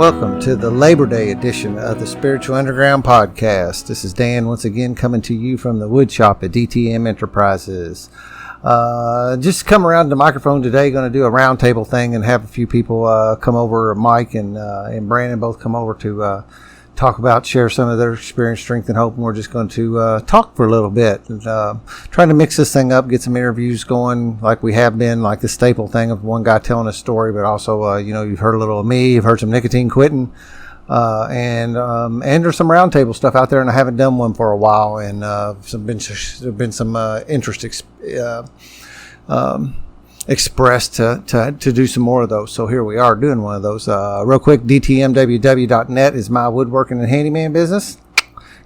Welcome to the Labor Day edition of the Spiritual Underground Podcast. This is Dan once again coming to you from the wood shop at DTM Enterprises. Just come around the microphone today, going to do a roundtable thing and have a few people come over. Mike and Brandon both come over to talk about, share some of their experience, strength, and hope. And we're just going to talk for a little bit and trying to mix this thing up, get some interviews going like we have been, like the staple thing of one guy telling a story, but also, you've heard a little of me, you've heard some nicotine quitting, and there's some roundtable stuff out there, and I haven't done one for a while, and there's been some interest expressed to do some more of those. So here we are doing one of those. Real quick, DTMWW.net is my woodworking and handyman business.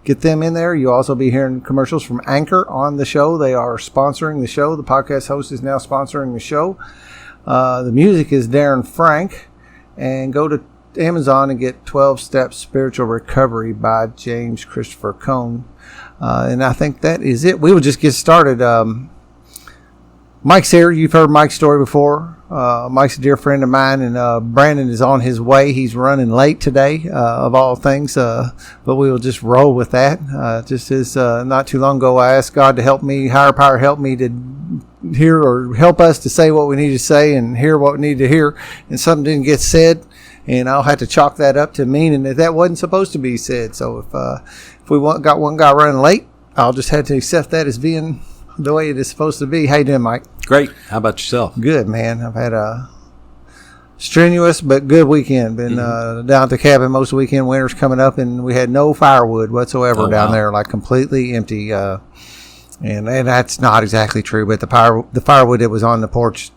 Get them in there. You'll also be hearing commercials from Anchor on the show. They are sponsoring the show. The podcast host is now sponsoring the show. The music is Darren Frank. And go to Amazon and get 12 Steps Spiritual Recovery by James Christopher Cone. And I think that is it. We will just get started. Mike's here. You've heard Mike's story before. Mike's a dear friend of mine, and Brandon is on his way. He's running late today, of all things, but we will just roll with that. Just as not too long ago, I asked God to help me, higher power help me to hear, or help us to say what we need to say and hear what we need to hear, and something didn't get said, and I'll have to chalk that up to meaning that wasn't supposed to be said. So if we got one guy running late, I'll just have to accept that as being the way it is supposed to be. How you doing, Mike? Great. How about yourself? Good, man. I've had a strenuous but good weekend. Been down at the cabin most of the weekend. Winter's coming up, and we had no firewood whatsoever down there, like completely empty. And that's not exactly true, but the firewood that was on the porch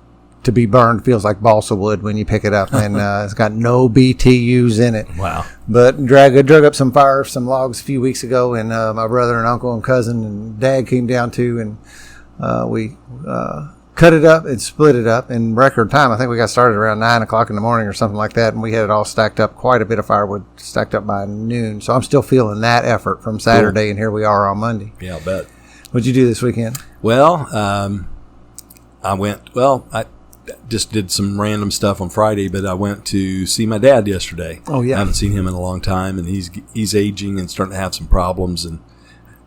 to be burned feels like balsa wood when you pick it up, and it's got no BTUs in it. Wow. But drug up some logs a few weeks ago, and my brother and uncle and cousin and dad came down too, and we cut it up and split it up in record time. I think we got started around 9 o'clock in the morning or something like that, and we had it all stacked up, quite a bit of firewood stacked up by noon. So I'm still feeling that effort from Saturday, cool. And here we are on Monday. Yeah, I'll bet. What'd you do this weekend? Well, I just did some random stuff on Friday, but I went to see my dad yesterday. Oh, yeah. I haven't seen him in a long time, and he's aging and starting to have some problems, and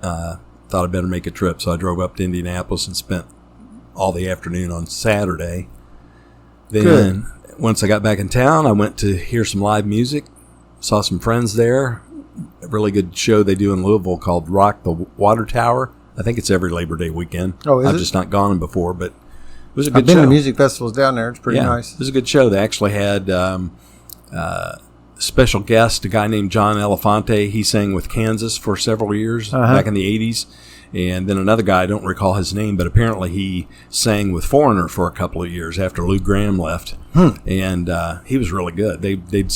thought I'd better make a trip. So I drove up to Indianapolis and spent all the afternoon on Saturday. Then once I got back in town, I went to hear some live music, saw some friends there. A really good show they do in Louisville called Rock the Water Tower. I think it's every Labor Day weekend. Oh, I've just not gone before, but it was a good show. I've been to music festivals down there. It's pretty nice. It was a good show. They actually had special guest, a guy named John Elefante. He sang with Kansas for several years back in the 80s. And then another guy, I don't recall his name, but apparently he sang with Foreigner for a couple of years after Lou Gramm left. And he was really good. They did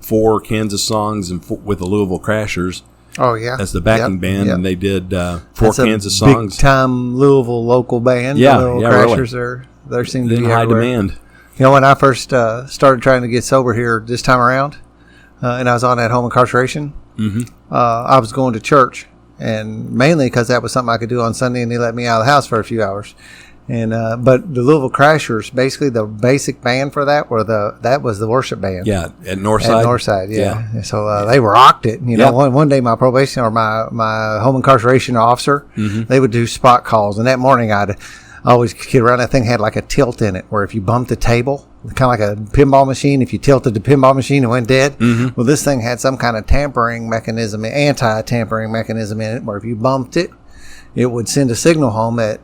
4 Kansas songs with the Louisville Crashers. Oh, yeah. As the backing band, and they did 4 Kansas songs. Big-time Louisville local band. Yeah, the Louisville Crashers really. They seem to be in high demand. You know, when I first started trying to get sober here this time around, and I was on that home incarceration, I was going to church, and mainly because that was something I could do on Sunday, and they let me out of the house for a few hours. And but the Louisville Crashers, basically the basic band for that was the worship band. Yeah, at Northside. At Northside, yeah. So they rocked it. You know, one day my probation or my home incarceration officer, they would do spot calls, and that morning I'd always kid around. That thing had like a tilt in it, where if you bumped the table, kind of like a pinball machine, if you tilted the pinball machine, it went dead. Well, this thing had some kind of tampering mechanism, anti-tampering mechanism in it, where if you bumped it, it would send a signal home that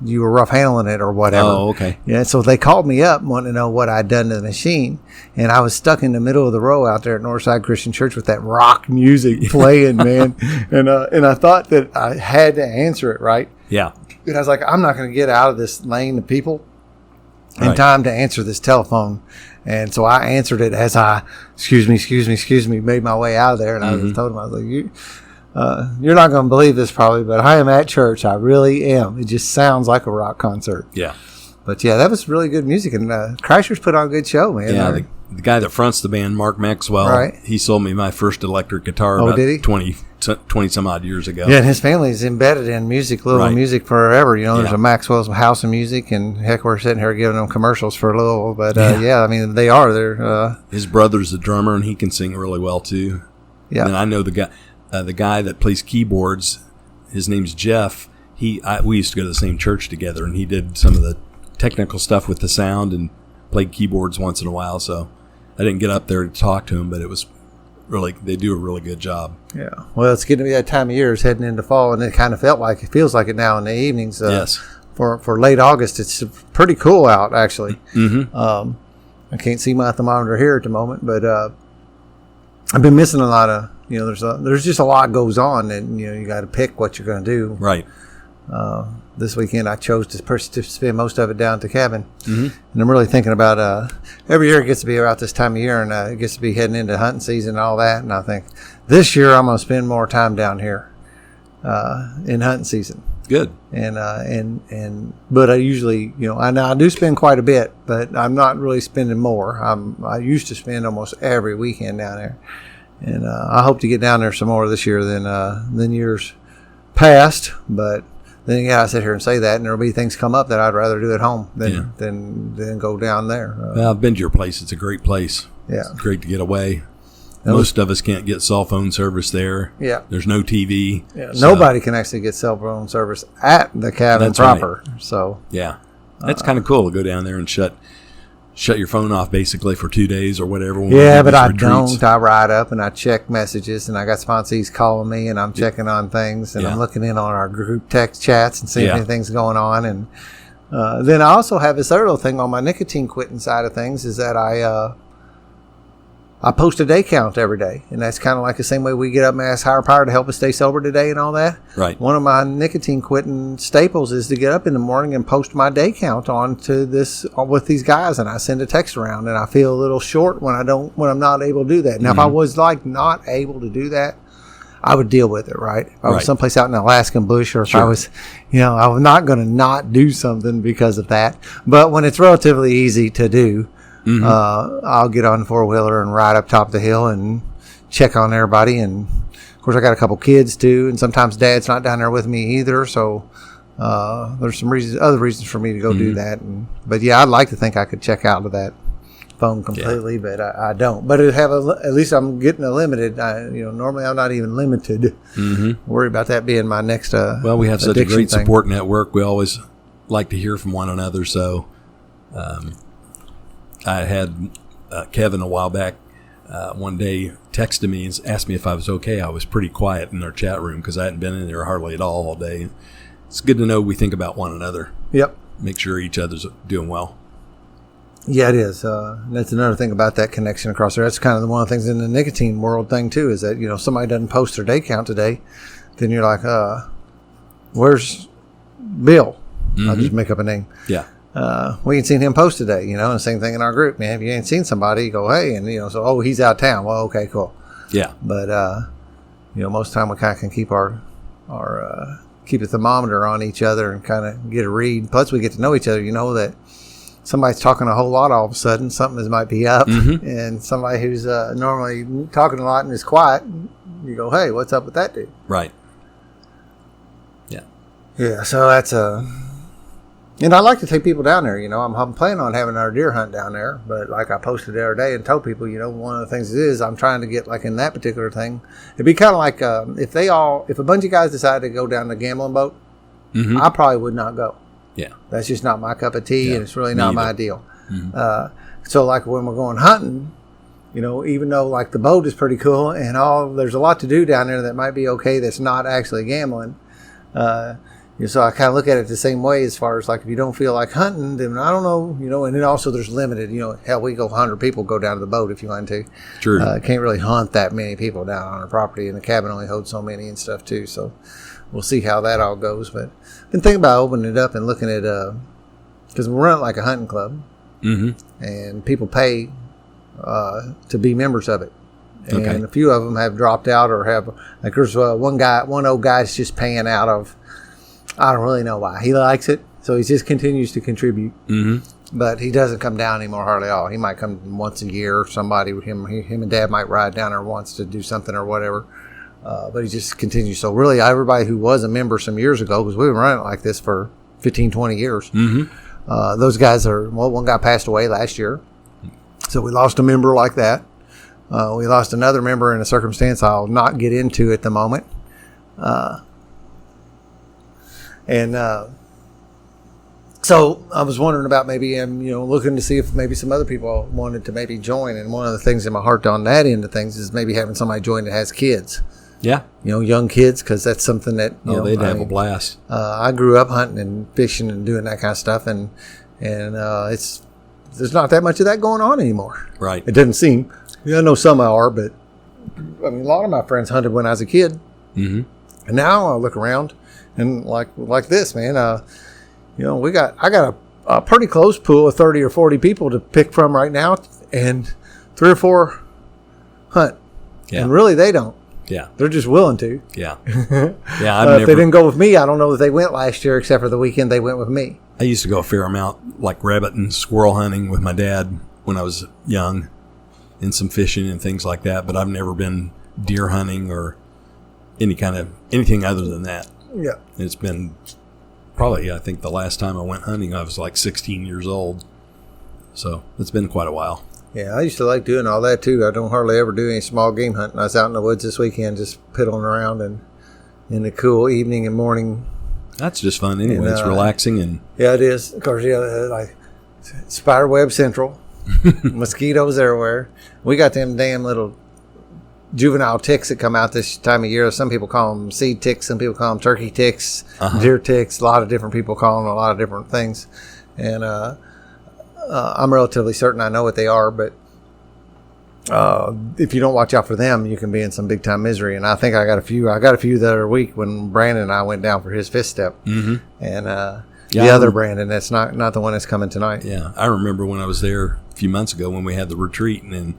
you were rough handling it or whatever. Oh, okay. Yeah, so they called me up wanting to know what I'd done to the machine, and I was stuck in the middle of the row out there at Northside Christian Church with that rock music playing, man. And I thought that I had to answer it right. Yeah. And I was like, I'm not going to get out of this lane of people in time to answer this telephone. And so I answered it as I, excuse me, made my way out of there. And I just told him, I was like, you're not going to believe this probably, but I am at church. I really am. It just sounds like a rock concert. Yeah. But yeah, that was really good music. And Crashers put on a good show, man. Yeah, the guy that fronts the band, Mark Maxwell, he sold me my first electric guitar about 20 20 some odd years ago. Yeah, and his family's embedded in music, music forever. There's a Maxwell's House of Music, and heck, we're sitting here giving them commercials for Louisville. But I mean, they are. They're his brother's a drummer, and he can sing really well too. Yeah, and I know the guy that plays keyboards. His name's Jeff. We used to go to the same church together, and he did some of the technical stuff with the sound and played keyboards once in a while. So I didn't get up there to talk to him, but it was. Really, they do a really good job. Yeah. Well, it's getting to be that time of year. It's heading into fall, and it feels like it now in the evenings. Yes. For late August, it's pretty cool out, actually. Mm-hmm. I can't see my thermometer here at the moment, but I've been missing a lot of. There's just a lot goes on, and you got to pick what you're going to do. Right. This weekend, I chose to spend most of it down at the cabin. Mm-hmm. And I'm really thinking about every year it gets to be about this time of year, and it gets to be heading into hunting season and all that. And I think this year I'm going to spend more time down here in hunting season. Good. But I usually, I do spend quite a bit, but I'm not really spending more. I used to spend almost every weekend down there, and I hope to get down there some more this year than years past, but. Then I sit here and say that, and there'll be things come up that I'd rather do at home than go down there. Well, I've been to your place. It's a great place. Yeah, it's great to get away. Most of us can't get cell phone service there. Yeah, there's no TV. Yeah, so. Nobody can actually get cell phone service at the cabin proper. Right. So yeah, that's kind of cool to go down there and shut your phone off basically for 2 days or whatever. Yeah, but I don't. I ride up and I check messages, and I got sponsees calling me, and I'm checking on things, and I'm looking in on our group text chats and seeing if anything's going on. And then I also have this other little thing on my nicotine quitting side of things is that I post a day count every day, and that's kind of like the same way we get up and ask higher power to help us stay sober today and all that. Right. One of my nicotine quitting staples is to get up in the morning and post my day count onto this with these guys, and I send a text around, and I feel a little short when I'm not able to do that. Now, if I was not able to do that, I would deal with it, right? If I was someplace out in the Alaskan bush, or if I was, I was not going to not do something because of that. But when it's relatively easy to do, I'll get on the four-wheeler and ride up top of the hill and check on everybody. And, of course, I got a couple kids, too, and sometimes Dad's not down there with me either. So there's some other reasons for me to go do that. But, yeah, I'd like to think I could check out of that phone completely, but I don't. But at least I'm getting a limited. Normally I'm not even limited. Worry about that being my next well, we have such a great support network. We always like to hear from one another. So I had Kevin a while back one day texted me and asked me if I was okay. I was pretty quiet in our chat room because I hadn't been in there hardly at all day. It's good to know we think about one another. Yep. Make sure each other's doing well. Yeah, it is. That's another thing about that connection across there. That's kind of one of the things in the nicotine world thing, too, is that, somebody doesn't post their day count today, then you're like, where's Bill? I'll just make up a name. Yeah. We ain't seen him post today, and the same thing in our group, man. If you ain't seen somebody, you go, hey, and, so, he's out of town. Well, okay, cool. Yeah. But, most of the time we kind of can keep keep a thermometer on each other and kind of get a read. Plus, we get to know each other, that somebody's talking a whole lot all of a sudden, something might be up, and somebody who's normally talking a lot and is quiet, you go, hey, what's up with that dude? Right. Yeah. Yeah, so that's and I like to take people down there, I'm planning on having our deer hunt down there, but like I posted the other day and told people, one of the things is I'm trying to get like in that particular thing. It'd be kind of like if a bunch of guys decided to go down the gambling boat, I probably would not go. Yeah. That's just not my cup of tea, and it's really not my deal. So like when we're going hunting, even though like the boat is pretty cool and there's a lot to do down there that might be okay that's not actually gambling. So I kind of look at it the same way as far as like if you don't feel like hunting, then I don't know, and then also there's limited, hell, we go 100 people go down to the boat if you want to. True. Can't really hunt that many people down on our property, and the cabin only holds so many and stuff too. So we'll see how that all goes. But I've been thinking about opening it up and looking at, because we run it like a hunting club, and people pay to be members of it. And a few of them have dropped out or have, like there's one old guy's just paying out of, I don't really know why. He likes it, so he just continues to contribute. But he doesn't come down anymore hardly at all. He might come once a year. Somebody, him and Dad might ride down there once to do something or whatever. But he just continues. So really, everybody who was a member some years ago, because we've been running it like this for 15, 20 years, those guys one guy passed away last year. So we lost a member like that. We lost another member in a circumstance I'll not get into at the moment. So I was wondering about maybe, looking to see if maybe some other people wanted to maybe join. And one of the things in my heart on that end of things is maybe having somebody join that has kids. Yeah. Young kids, because that's something that, they'd have a blast. I grew up hunting and fishing and doing that kind of stuff. And there's not that much of that going on anymore. Right. It doesn't seem. I know some are, but a lot of my friends hunted when I was a kid. Mm-hmm. And now I look around and like this, man, I got a pretty close pool of 30 or 40 people to pick from right now, and 3 or 4 hunt. Yeah. And really, they don't. Yeah. They're just willing to. Yeah. Yeah. If they didn't go with me, I don't know that they went last year, except for the weekend they went with me. I used to go a fair amount, like rabbit and squirrel hunting with my dad when I was young, and some fishing and things like that. But I've never been deer hunting or anything other than that. Yeah. It's been probably, I think the last time I went hunting, I was like 16 years old. So it's been quite a while. Yeah, I used to like doing all that too. I don't hardly ever do any small game hunting. I was out in the woods this weekend just piddling around and in the cool evening and morning. That's just fun anyway. It's relaxing. And yeah, it is. Of course, like spiderweb central, mosquitoes everywhere. We got them damn little juvenile ticks that come out this time of year. Some people call them seed ticks. Some people call them turkey ticks, deer ticks. A lot of different people call them a lot of different things. And I'm relatively certain I know what they are, but if you don't watch out for them, you can be in some big time misery. And I think I got a few the other week when Brandon and I went down for his fifth step. Mm-hmm. And the other Brandon, that's not the one that's coming tonight. Yeah, I remember when I was there a few months ago when we had the retreat, and then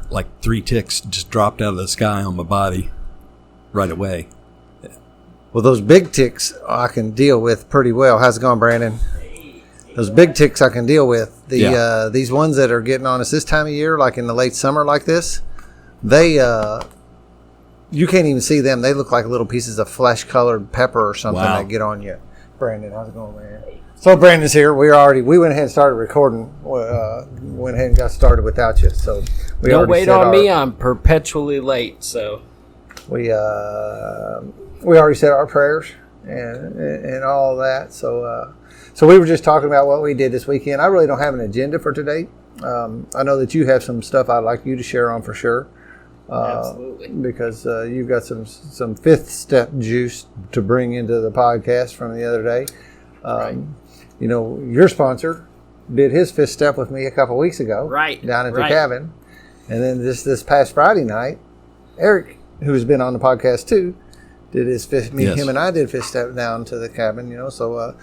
like 3 ticks just dropped out of the sky on my body right away. Yeah. Well, those big ticks I can deal with pretty well. How's it going, Brandon? Those big ticks I can deal with. These ones that are getting on us this time of year, like in the late summer like this, they you can't even see them. They look like little pieces of flesh-colored pepper or something that get on you. Brandon, how's it going, man? So Brandon's here. We went ahead and started recording. Went ahead and got started without you. So don't wait on me. I'm perpetually late. So we already said our prayers and all of that. So we were just talking about what we did this weekend. I really don't have an agenda for today. I know that you have some stuff I'd like you to share on for sure. Absolutely. Because you've got some fifth step juice to bring into the podcast from the other day. Right. Your sponsor did his fifth step with me a couple weeks ago. Right. Down at the cabin. And then this past Friday night, Eric, who's been on the podcast too, did his fifth. Him and I did fifth step down to the cabin. So.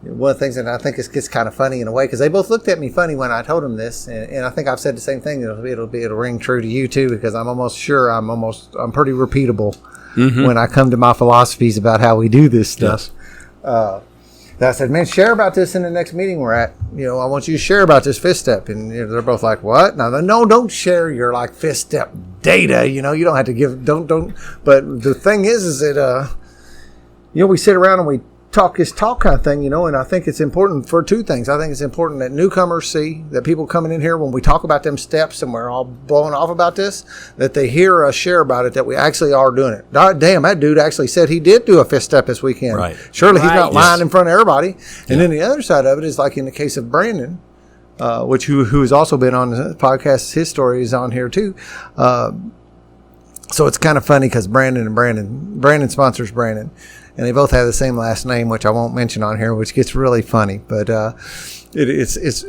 One of the things that I think gets kind of funny in a way, because they both looked at me funny when I told them this, and I think I've said the same thing. It'll ring true to you too, because I'm almost sure I'm pretty repeatable when I come to my philosophies about how we do this stuff. Yes. I said, man, share about this in the next meeting we're at. I want you to share about this fifth step, and they're both like, what? Now, no, don't share your like fifth step data. You don't have to give don't. But the thing is that we sit around and we talk kind of thing, and I think it's important for 2 things. I think it's important that newcomers see that people coming in here, when we talk about them steps and we're all blowing off about this, that they hear us share about it, that we actually are doing it. Damn, that dude actually said he did do a fifth step this weekend. Right. Surely he's not lying in front of everybody. And then the other side of it is like in the case of Brandon, who has also been on the podcast, his story is on here too. So it's kind of funny because Brandon sponsors Brandon. And they both have the same last name, which I won't mention on here, which gets really funny. But it's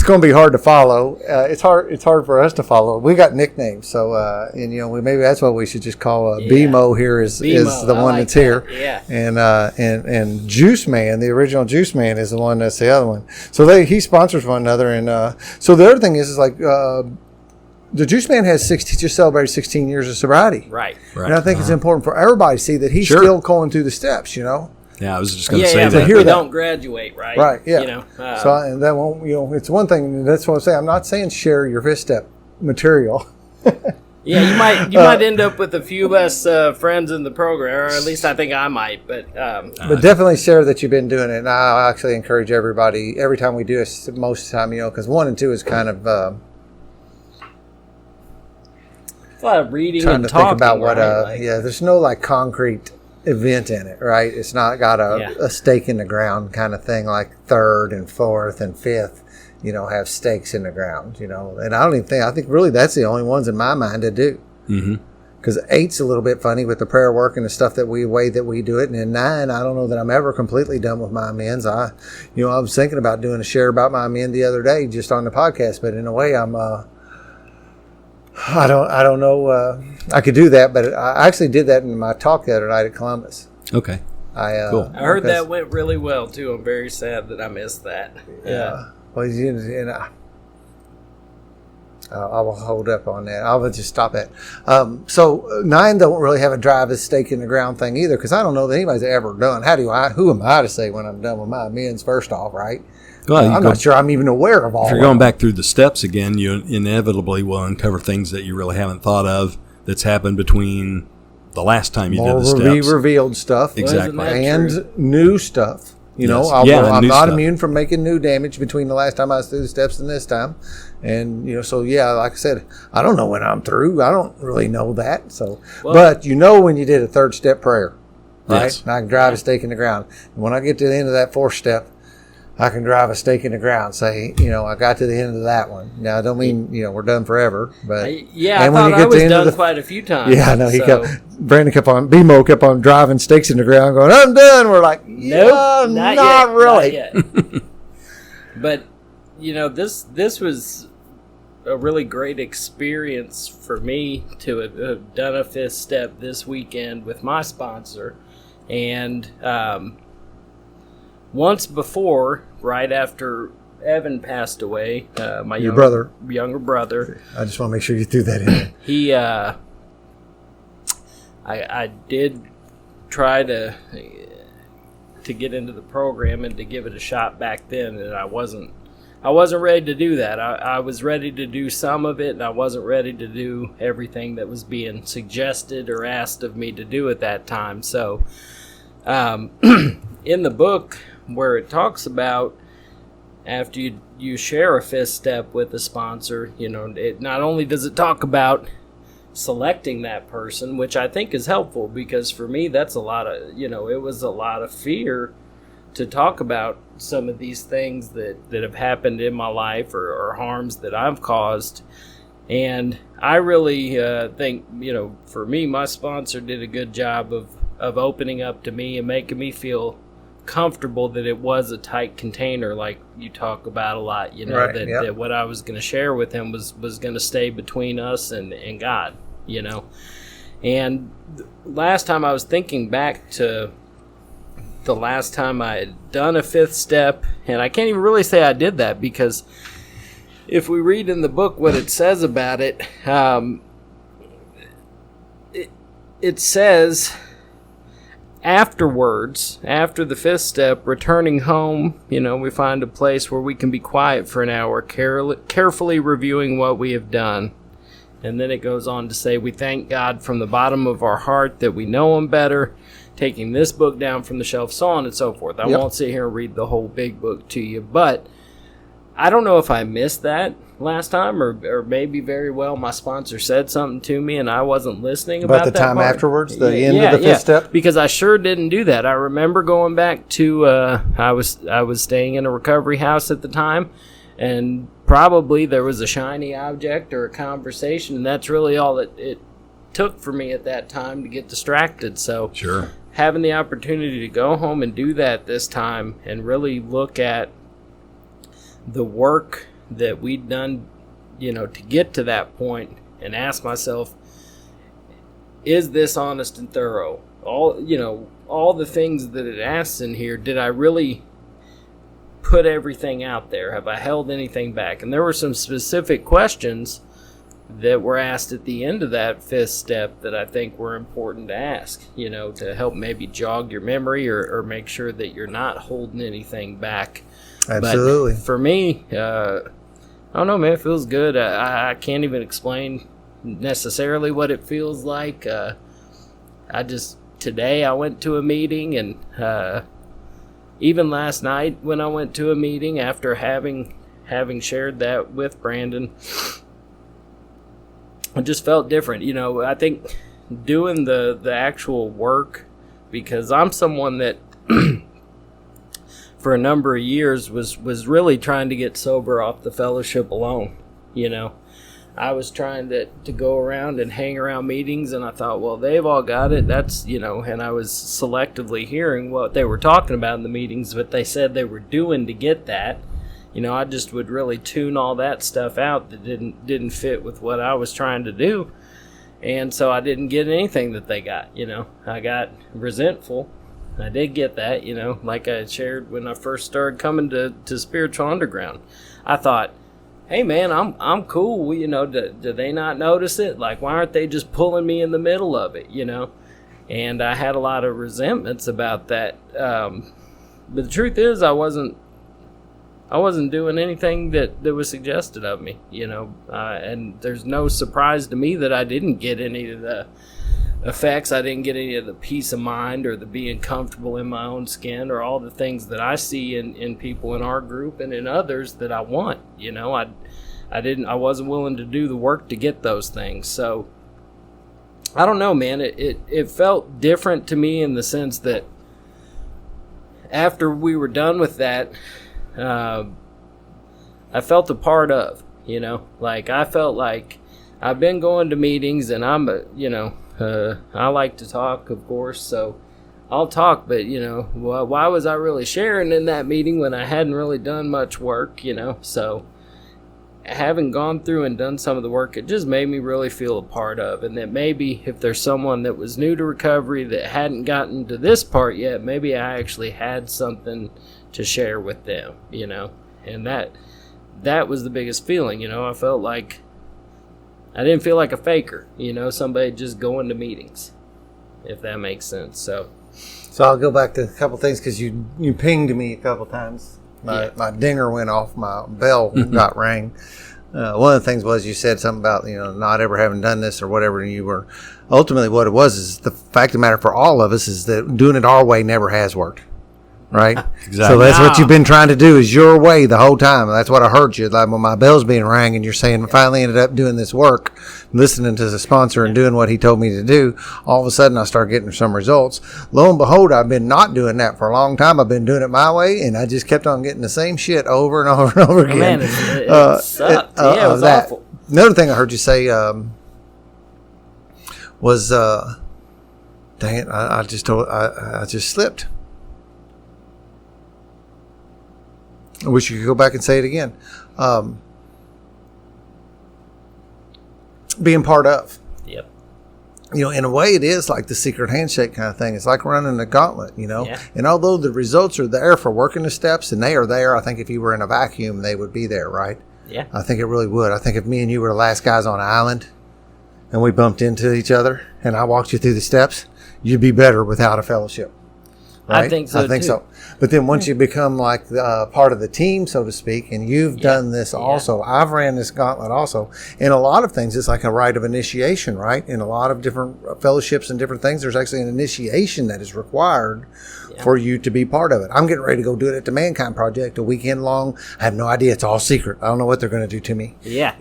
going to be hard to follow. It's hard for us to follow. We got nicknames, so maybe that's what we should just call BMO here is the one that's here. Yeah. And Juice Man, the original Juice Man, is the one that's the other one. So he sponsors one another, and so the other thing is like. The Juice Man has just celebrated 16 years of sobriety. Right. And I think it's important for everybody to see that he's still going through the steps, Yeah, I was just going to say that. But we don't graduate, right? Right, yeah. And that won't, it's one thing, that's what I'm saying. I'm not saying share your fifth step material. Yeah, you might end up with a few less friends in the program, or at least I think I might. But definitely share that you've been doing it. And I actually encourage everybody every time we do it. Most of the time, because 1 and 2 is kind of a lot of reading trying and to talking. Think about what. Right? There's no like concrete event in it, right? It's not got a stake in the ground kind of thing like 3rd and 4th and 5th. Have stakes in the ground, and I don't even think, I think really that's the only ones in my mind to do. Because 8's a little bit funny with the prayer work and the stuff that we do it. And then 9, I don't know that I'm ever completely done with my amends. I was thinking about doing a share about my amend the other day just on the podcast, but in a way I don't know. I could do that, but I actually did that in my talk the other night at Columbus. Okay. Cool. I heard that went really well too. I'm very sad that I missed that. Yeah. Well, I will hold up on that. I'll just stop that. So 9 don't really have a drive a stake in the ground thing either, because I don't know that anybody's ever done. Who am I to say when I'm done with my amends? First off, right? Well, I'm not sure I'm even aware of all. If you're going back through the steps again, you inevitably will uncover things that you really haven't thought of that's happened between the last time you did the steps. More revealed stuff, exactly, and new stuff. I'm not immune from making new damage between the last time I was through the steps and this time. And, so like I said, I don't know when I'm through. I don't really know that. So, but when you did a 3rd step prayer, right? Yes. And I can drive a stake in the ground. And when I get to the end of that 4th step, I can drive a stake in the ground. Say, I got to the end of that one. Now, I don't mean, we're done forever, but I thought I was done quite a few times. Yeah, no, Brandon BMO kept on driving stakes in the ground, going, "I'm done." We're like, nope, not really. Not yet. But this was a really great experience for me to have done a 5th step this weekend with my sponsor, and once before, right after Evan passed away, my younger brother. I just want to make sure you threw that in. He, I did try to get into the program and to give it a shot back then, and I wasn't ready to do that. I was ready to do some of it, and I wasn't ready to do everything that was being suggested or asked of me to do at that time. So, in the book where it talks about after you share a 5th step with a sponsor, it not only does it talk about selecting that person, which I think is helpful, because for me that's a lot of, it was a lot of fear to talk about some of these things that have happened in my life or harms that I've caused. And I really think, for me, my sponsor did a good job of opening up to me and making me feel comfortable that it was a tight container, like you talk about a lot, that what I was going to share with him was going to stay between us and God, And last time I was thinking back to the last time I had done a 5th step, and I can't even really say I did that, because if we read in the book what it says about it, it says, afterwards, after the 5th step, returning home, we find a place where we can be quiet for an hour, carefully reviewing what we have done. And then it goes on to say, we thank God from the bottom of our heart that we know Him better, taking this book down from the shelf, so on and so forth. I won't sit here and read the whole big book to you, but I don't know if I missed that last time, or maybe very well my sponsor said something to me and I wasn't listening about the that time part. afterwards, the end of the 5th step? Because I sure didn't do that. I remember going back to, I was staying in a recovery house at the time, and probably there was a shiny object or a conversation, and that's really all it took for me at that time to get distracted. So sure, having the opportunity to go home and do that this time and really look at the work that we'd done, to get to that point, and ask myself, is this honest and thorough? All the things that it asks in here, did I really put everything out there? Have I held anything back? And there were some specific questions that were asked at the end of that 5th step that I think were important to ask, to help maybe jog your memory or make sure that you're not holding anything back. Absolutely. But for me, I don't know, man, it feels good. I can't even explain necessarily what it feels like. Today I went to a meeting, and even last night when I went to a meeting after having shared that with Brandon, it just felt different. I think doing the actual work, because I'm someone that for a number of years was really trying to get sober off the fellowship alone. I was trying to go around and hang around meetings, and I thought, well, they've all got it. That's, and I was selectively hearing what they were talking about in the meetings, what they said they were doing to get that. I just would really tune all that stuff out that didn't fit with what I was trying to do. And so I didn't get anything that they got. I got resentful. I did get that, like I shared when I first started coming to Spiritual Underground. I thought, hey man, I'm cool. Do they not notice it? Like, why aren't they just pulling me in the middle of it? And I had a lot of resentments about that. But the truth is, I wasn't doing anything that was suggested of me. And there's no surprise to me that I didn't get any of the effects. I didn't get any of the peace of mind or the being comfortable in my own skin or all the things that I see in people in our group and in others that I want. I wasn't willing to do the work to get those things. So I don't know, man. It felt different to me in the sense that after we were done with that, I felt a part of, like I felt like I've been going to meetings, and I'm I like to talk, of course, so I'll talk, but why was I really sharing in that meeting when I hadn't really done much work? So having gone through and done some of the work, it just made me really feel a part of, and that maybe if there's someone that was new to recovery that hadn't gotten to this part yet, maybe I actually had something to share with them, and that was the biggest feeling. I felt like I didn't feel like a faker, somebody just going to meetings, if that makes sense. So I'll go back to a couple things, because you pinged me a couple times. My dinger went off, my bell got rang. One of the things was you said something about not ever having done this or whatever, and you were ultimately, what it was is the fact of the matter for all of us is that doing it our way never has worked. Right? Exactly. So that's what you've been trying to do, is your way the whole time. That's what I heard you. Like when my bell's being rang and you're saying, finally ended up doing this work, listening to the sponsor and doing what he told me to do, all of a sudden I start getting some results. Lo and behold, I've been not doing that for a long time. I've been doing it my way, and I just kept on getting the same shit over and over and over again. Man, it sucked. It was awful. Another thing I heard you say was, dang it, I just slipped. I wish you could go back and say it again. Being part of. Yep. In a way, it is like the secret handshake kind of thing. It's like running a gauntlet, Yeah. And although the results are there for working the steps, and they are there, I think if you were in a vacuum, they would be there, right? Yeah. I think it really would. I think if me and you were the last guys on an island and we bumped into each other and I walked you through the steps, you'd be better without a fellowship. Right? I think so, too. But then once you become like part of the team, so to speak, and you've done this also, I've ran this gauntlet also. In a lot of things, it's like a rite of initiation, right? In a lot of different fellowships and different things, there's actually an initiation that is required for you to be part of it. I'm getting ready to go do it at the Mankind Project, a weekend long. I have no idea. It's all secret. I don't know what they're going to do to me. Yeah.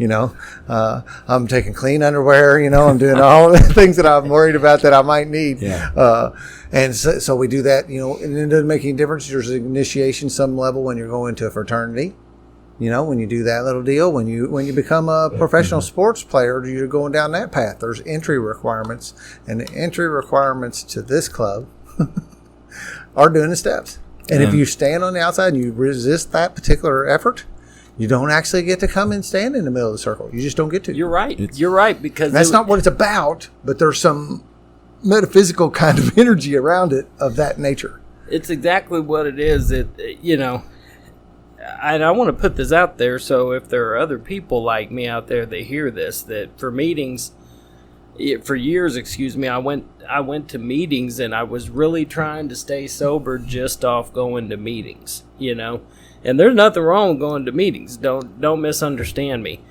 I'm taking clean underwear, I'm doing all the things that I'm worried about that I might need. Yeah. And so we do that, and it doesn't make any difference. There's an initiation some level when you're going to a fraternity. When you do that little deal, when you become a professional sports player, you're going down that path. There's entry requirements, and the entry requirements to this club are doing the steps. And if you stand on the outside and you resist that particular effort, you don't actually get to come and stand in the middle of the circle. You just don't get to. You're right. You're right, because that's not what it's about. But there's some metaphysical kind of energy around it of that nature. It's exactly what it is. And I want to put this out there, so if there are other people like me out there that hear this, that for meetings, for years, I went to meetings and I was really trying to stay sober just off going to meetings, and there's nothing wrong with going to meetings. Don't misunderstand me.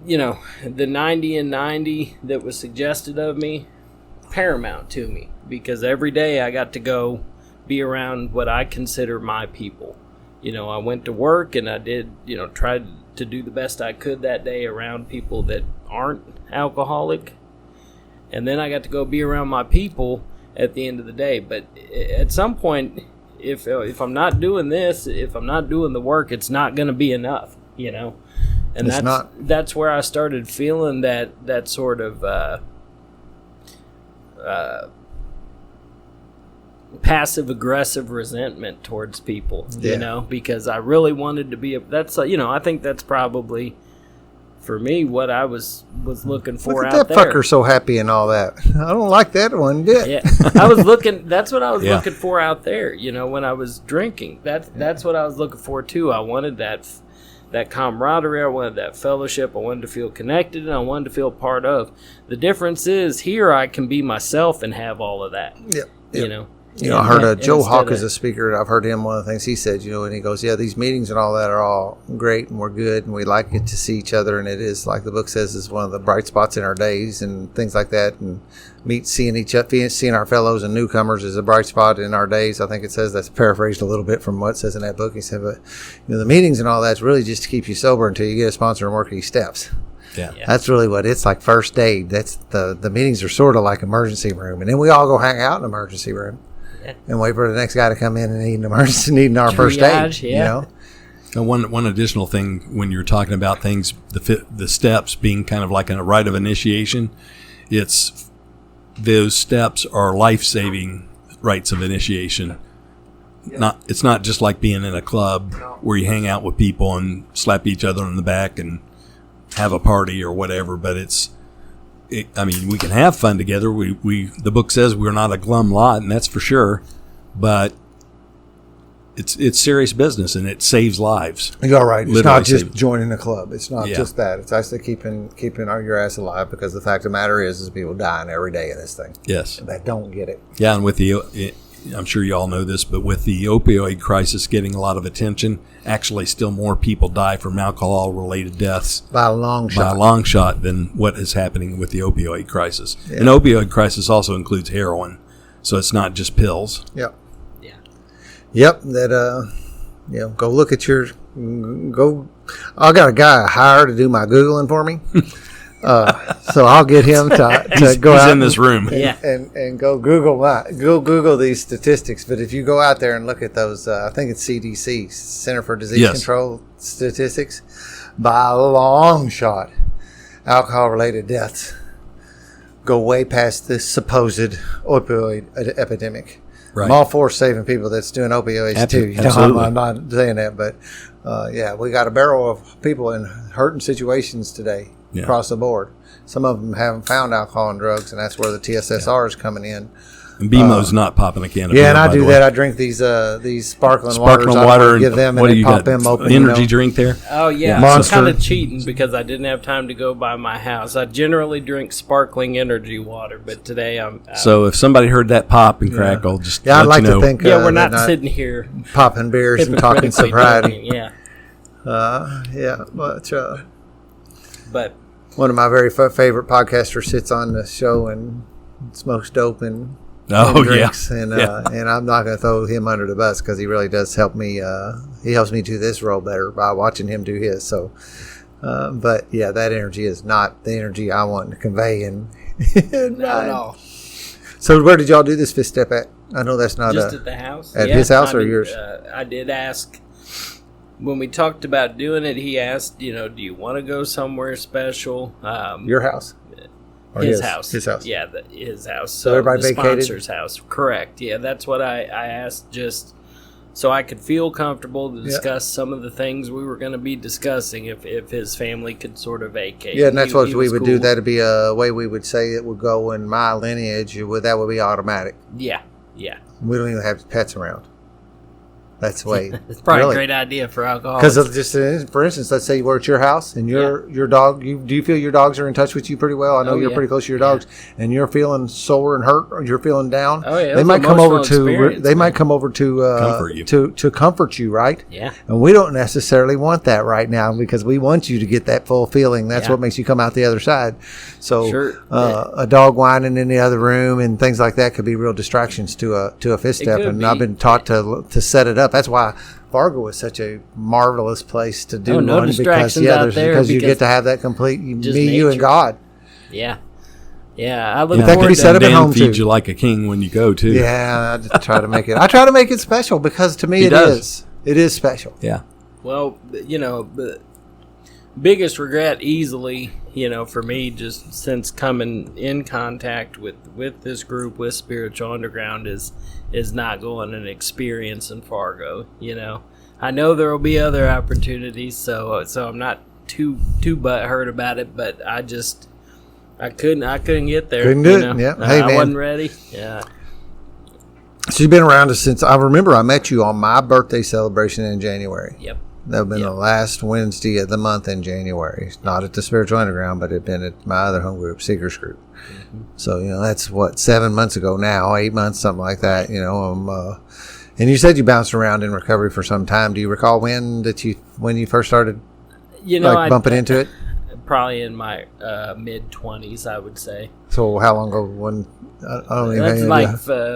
the 90 and 90 that was suggested of me, paramount to me, because every day I got to go be around what I consider my people. I went to work and I did, tried to do the best I could that day around people that aren't alcoholic. And then I got to go be around my people at the end of the day. But at some point, if I'm not doing this, if I'm not doing the work, it's not going to be enough, And that's where I started feeling that sort of passive aggressive resentment towards people, because I really wanted to be I think that's probably for me what I was looking for. Look at that fucker so happy and all that. I don't like that one bit. Yeah, I was looking. That's what I was looking for out there. When I was drinking, that's what I was looking for too. I wanted that camaraderie. I wanted that fellowship. I wanted to feel connected, and I wanted to feel part of. The difference is here I can be myself and have all of that. Yep. I heard Joe Hawk is a speaker. I've heard him. One of the things he said, and he goes, these meetings and all that are all great and we're good and we like it to see each other. And it is, like the book says, is one of the bright spots in our days and things like that. And seeing our fellows and newcomers is a bright spot in our days. I think it says, that's paraphrased a little bit from what it says in that book. He said, but the meetings and all that's really just to keep you sober until you get a sponsor and work these steps. Yeah. That's really what it's like. First aid. That's the meetings are sort of like emergency room. And then we all go hang out in the emergency room. And wait for the next guy to come in and needing our first aid. And one additional thing when you're talking about things, the steps being kind of like a rite of initiation, it's those steps are life-saving rites of initiation. It's not just like being in a club where you hang out with people and slap each other on the back and have a party or whatever, but we can have fun together. The book says we're not a glum lot, and that's for sure. But it's serious business, and it saves lives. You're right. It's not just joining a club. It's not just that. It's actually keeping your ass alive, because the fact of the matter is people dying every day in this thing. Yes, that don't get it. Yeah, and I'm sure you all know this, but with the opioid crisis getting a lot of attention, actually still more people die from alcohol-related deaths by a long shot than what is happening with the opioid crisis. Yeah. And opioid crisis also includes heroin, so it's not just pills. Yep. Yeah. Yep. That go look at I got a guy hired to do my Googling for me. So I'll get him to go out in this room and go Google these statistics. But if you go out there and look at those, I think it's CDC, Center for Disease Control statistics, by a long shot, alcohol-related deaths go way past this supposed opioid epidemic. Right. I'm all for saving people that's doing opioids too. I'm not saying that, but we got a barrel of people in hurting situations today. Yeah. Across the board. Some of them haven't found alcohol and drugs, and that's where the TSSR is coming in. And BMO's not popping a can of beer. Yeah, and I do that. I drink these sparkling waters. Water. Give them and pop them open. Energy drink there? Oh, yeah. Monster. I'm kind of cheating because I didn't have time to go by my house. I generally drink sparkling energy water, but today I'm... So if somebody heard that pop and crackle, just let I'd like you know. To think... we're not sitting here... Popping beers and talking sobriety. But one of my very favorite podcasters sits on the show and smokes dope and drinks, and I'm not going to throw him under the bus because he really does help me. He helps me do this role better by watching him do his. So, but that energy is not the energy I want to convey. And not at all. So, where did y'all do this fifth step at? I know that's not just at the house. At his house or yours? I did ask. When we talked about doing it, he asked, do you want to go somewhere special? Your house? Or his house. His house. Yeah, his house. So everybody the vacated? Sponsor's house. Correct. Yeah, that's what I asked, just so I could feel comfortable to discuss some of the things we were going to be discussing if his family could sort of vacate. Yeah, and that's what we would do. That would be a way we would say it would go in my lineage. That would be automatic. Yeah. We don't even have pets around. That's the way. It's probably really. a great idea for alcohol. Because just for instance, let's say we're at your house and your dog. Do you feel your dogs are in touch with you pretty well? I know you're pretty close to your dogs, and you're feeling sore and hurt, or you're feeling down. Oh yeah, they might come over to. They might come over to comfort you. to comfort you, right? Yeah. And we don't necessarily want that right now because we want you to get that full feeling. That's what makes you come out the other side. So a dog whining in the other room and things like that could be real distractions to a fifth step. And I've been taught to set it up. That's why Fargo is such a marvelous place to do no one distractions because you get to have that complete me, nature. you, and God. Yeah. I look that could be set up at home feeds too. you like a king when you go too. Yeah, I try to make it. I try to make it special because to me it is special. Yeah. Well, the biggest regret easily, for me, just since coming in contact with this group, with Spiritual Underground, is not going and experiencing Fargo. I know there will be other opportunities, so I'm not too butthurt about it, but I couldn't get there. Couldn't do it. Yeah. Hey, I man. wasn't ready. Yeah. So you've been around us since I remember I met you on my birthday celebration in January. Yep. That would have been the last Wednesday of the month in January. Not at the Spiritual Underground, but it had been at my other home group, Seekers Group. Mm-hmm. So, that's 7 months ago now, 8 months, something like that, and you said you bounced around in recovery for some time. Do you recall when you first started bumping into it? Probably in my mid-20s, I would say. So how long ago? I don't even That's know. like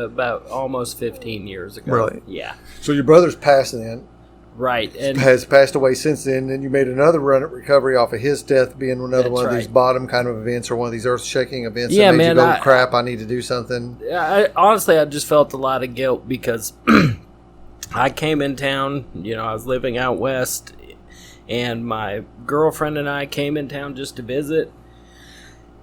about almost 15 years ago. Really? Yeah. So your brother's passed then. Right. And has passed away since then. Then you made another run at recovery off of his death, being another one of these bottom kind of events or one of these earth-shaking events that made you go, crap, I need to do something. Honestly, I just felt a lot of guilt because I came in town, I was living out west, and my girlfriend and I came in town just to visit.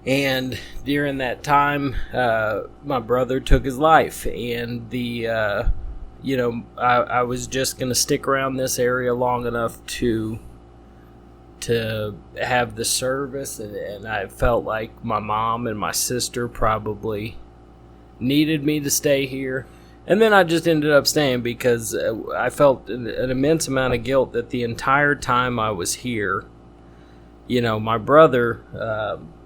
And during that time, my brother took his life, and I was just going to stick around this area long enough to have the service, and I felt like my mom and my sister probably needed me to stay here. And then I just ended up staying because I felt an immense amount of guilt that the entire time I was here, my brother,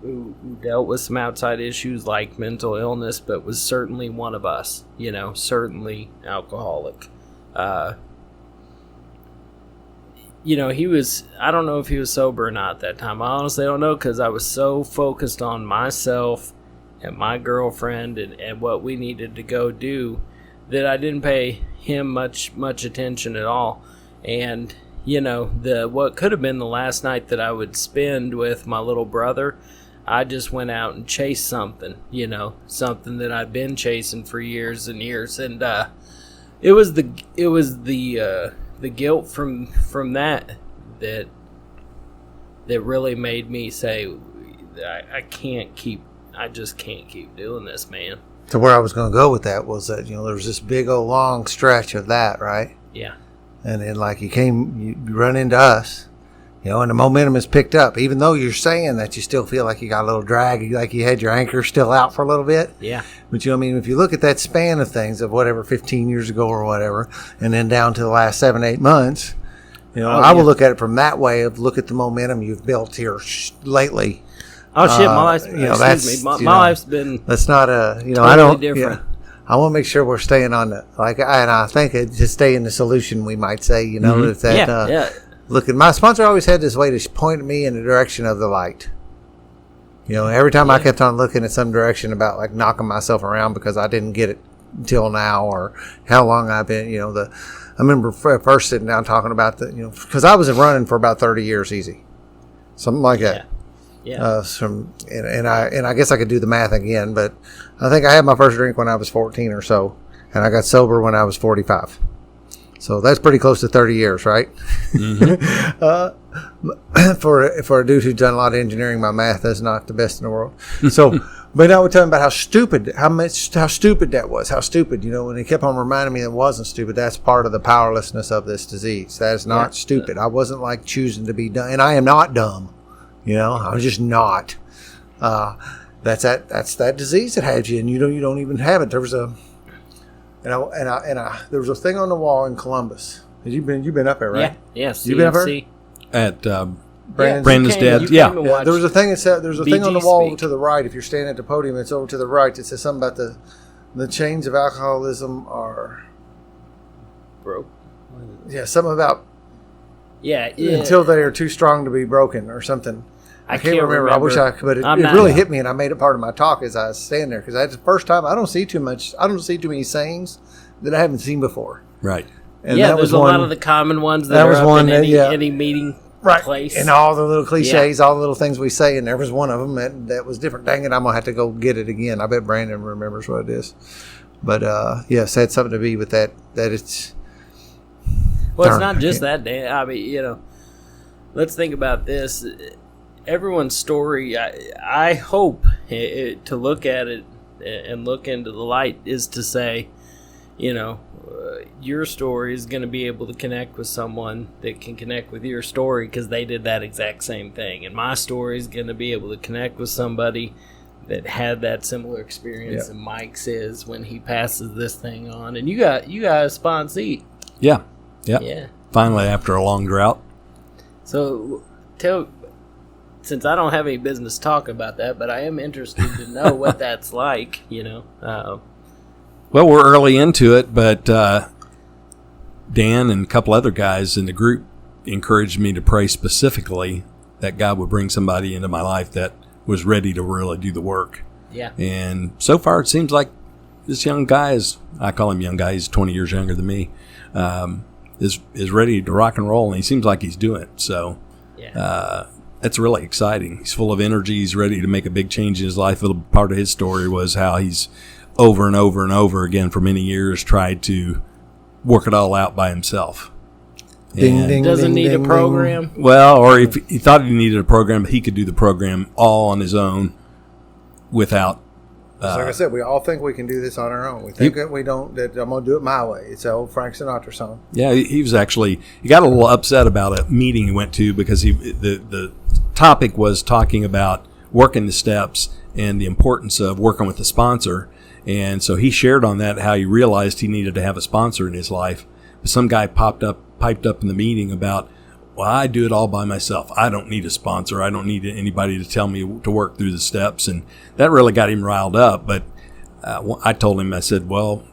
who dealt with some outside issues like mental illness, but was certainly one of us, certainly alcoholic. He was, I don't know if he was sober or not that time. I honestly don't know because I was so focused on myself and my girlfriend and what we needed to go do that I didn't pay him much attention at all. And what could have been the last night that I would spend with my little brother, I just went out and chased something, something that I've been chasing for years and years. And it was the guilt from that really made me say, I just can't keep doing this, man. So where I was going to go with that was that, there was this big old long stretch of that, right? Yeah. And then you run into us, and the momentum is picked up, even though you're saying that you still feel like you got a little drag, like you had your anchor still out for a little bit. Yeah. But if you look at that span of things of whatever, 15 years ago or whatever, and then down to the last 7-8 months, I will look at it from that way of look at the momentum you've built here lately. Oh shit! My life's been. That's not totally I don't. Different. Yeah, I want to make sure we're staying on the and I think to stay in the solution, we might say, if that. Look, my sponsor always had this way to point me in the direction of the light. Every time I kept on looking at some direction about like knocking myself around because I didn't get it until now or how long I've been. I remember first sitting down talking about because I was running for about 30 years easy, something like that. Yeah. And I guess I could do the math again, but I think I had my first drink when I was 14 or so, and I got sober when I was 45. So that's pretty close to 30 years, right? Mm-hmm. For a dude who's done a lot of engineering, my math is not the best in the world. So, but now we're talking about how stupid that was. How stupid, and he kept on reminding me it wasn't stupid. That's part of the powerlessness of this disease. That is not stupid. I wasn't like choosing to be dumb, and I am not dumb. I was just not. That's that disease that had you, and you don't even have it. There was And there was a thing on the wall in Columbus. You've been up there, right? Yeah. You've been up there at Brandon's dad. Yeah. There was a thing that said there's a thing on the wall speak. to the right. If you're standing at the podium, it's over to the right. It says something about the chains of alcoholism are broke. Yeah, something about yeah. until they are too strong to be broken or something. I can't remember. I wish I could, but it really hit me, and I made it part of my talk as I was standing there because that's the first time I don't see too many sayings that I haven't seen before. Right. And there's a lot of the common ones that are up in any meeting place. And all the little cliches, all the little things we say, and there was one of them that was different. Dang it, I'm going to have to go get it again. I bet Brandon remembers what it is. But, yes, it had something to be with that it's... Well, it's not just that, Dan. I mean, let's think about this. Everyone's story, I hope to look at it and look into the light is to say, your story is going to be able to connect with someone that can connect with your story because they did that exact same thing. And my story is going to be able to connect with somebody that had that similar experience and Mike's is when he passes this thing on. And you got a sponsee. Yeah. Yeah. Finally, after a long drought. So, since I don't have any business talk about that, but I am interested to know what that's like, Well, we're early into it, but Dan and a couple other guys in the group encouraged me to pray specifically that God would bring somebody into my life that was ready to really do the work. Yeah. And so far, it seems like this young guy I call him young guy, he's 20 years younger than me, is ready to rock and roll, and he seems like he's doing it. So that's really exciting. He's full of energy. He's ready to make a big change in his life. A little part of his story was how he's over and over and over again for many years tried to work it all out by himself. Doesn't need a program. Well, or if he thought he needed a program, he could do the program all on his own without. Like I said, we all think we can do this on our own. We think that we don't. That I'm going to do it my way. It's an old Frank Sinatra song. Yeah, he got a little upset about a meeting he went to because the topic was talking about working the steps and the importance of working with a sponsor. And so he shared on that how he realized he needed to have a sponsor in his life. But some guy piped up in the meeting about, well, I do it all by myself. I don't need a sponsor. I don't need anybody to tell me to work through the steps. And that really got him riled up. But I told him, I said, well,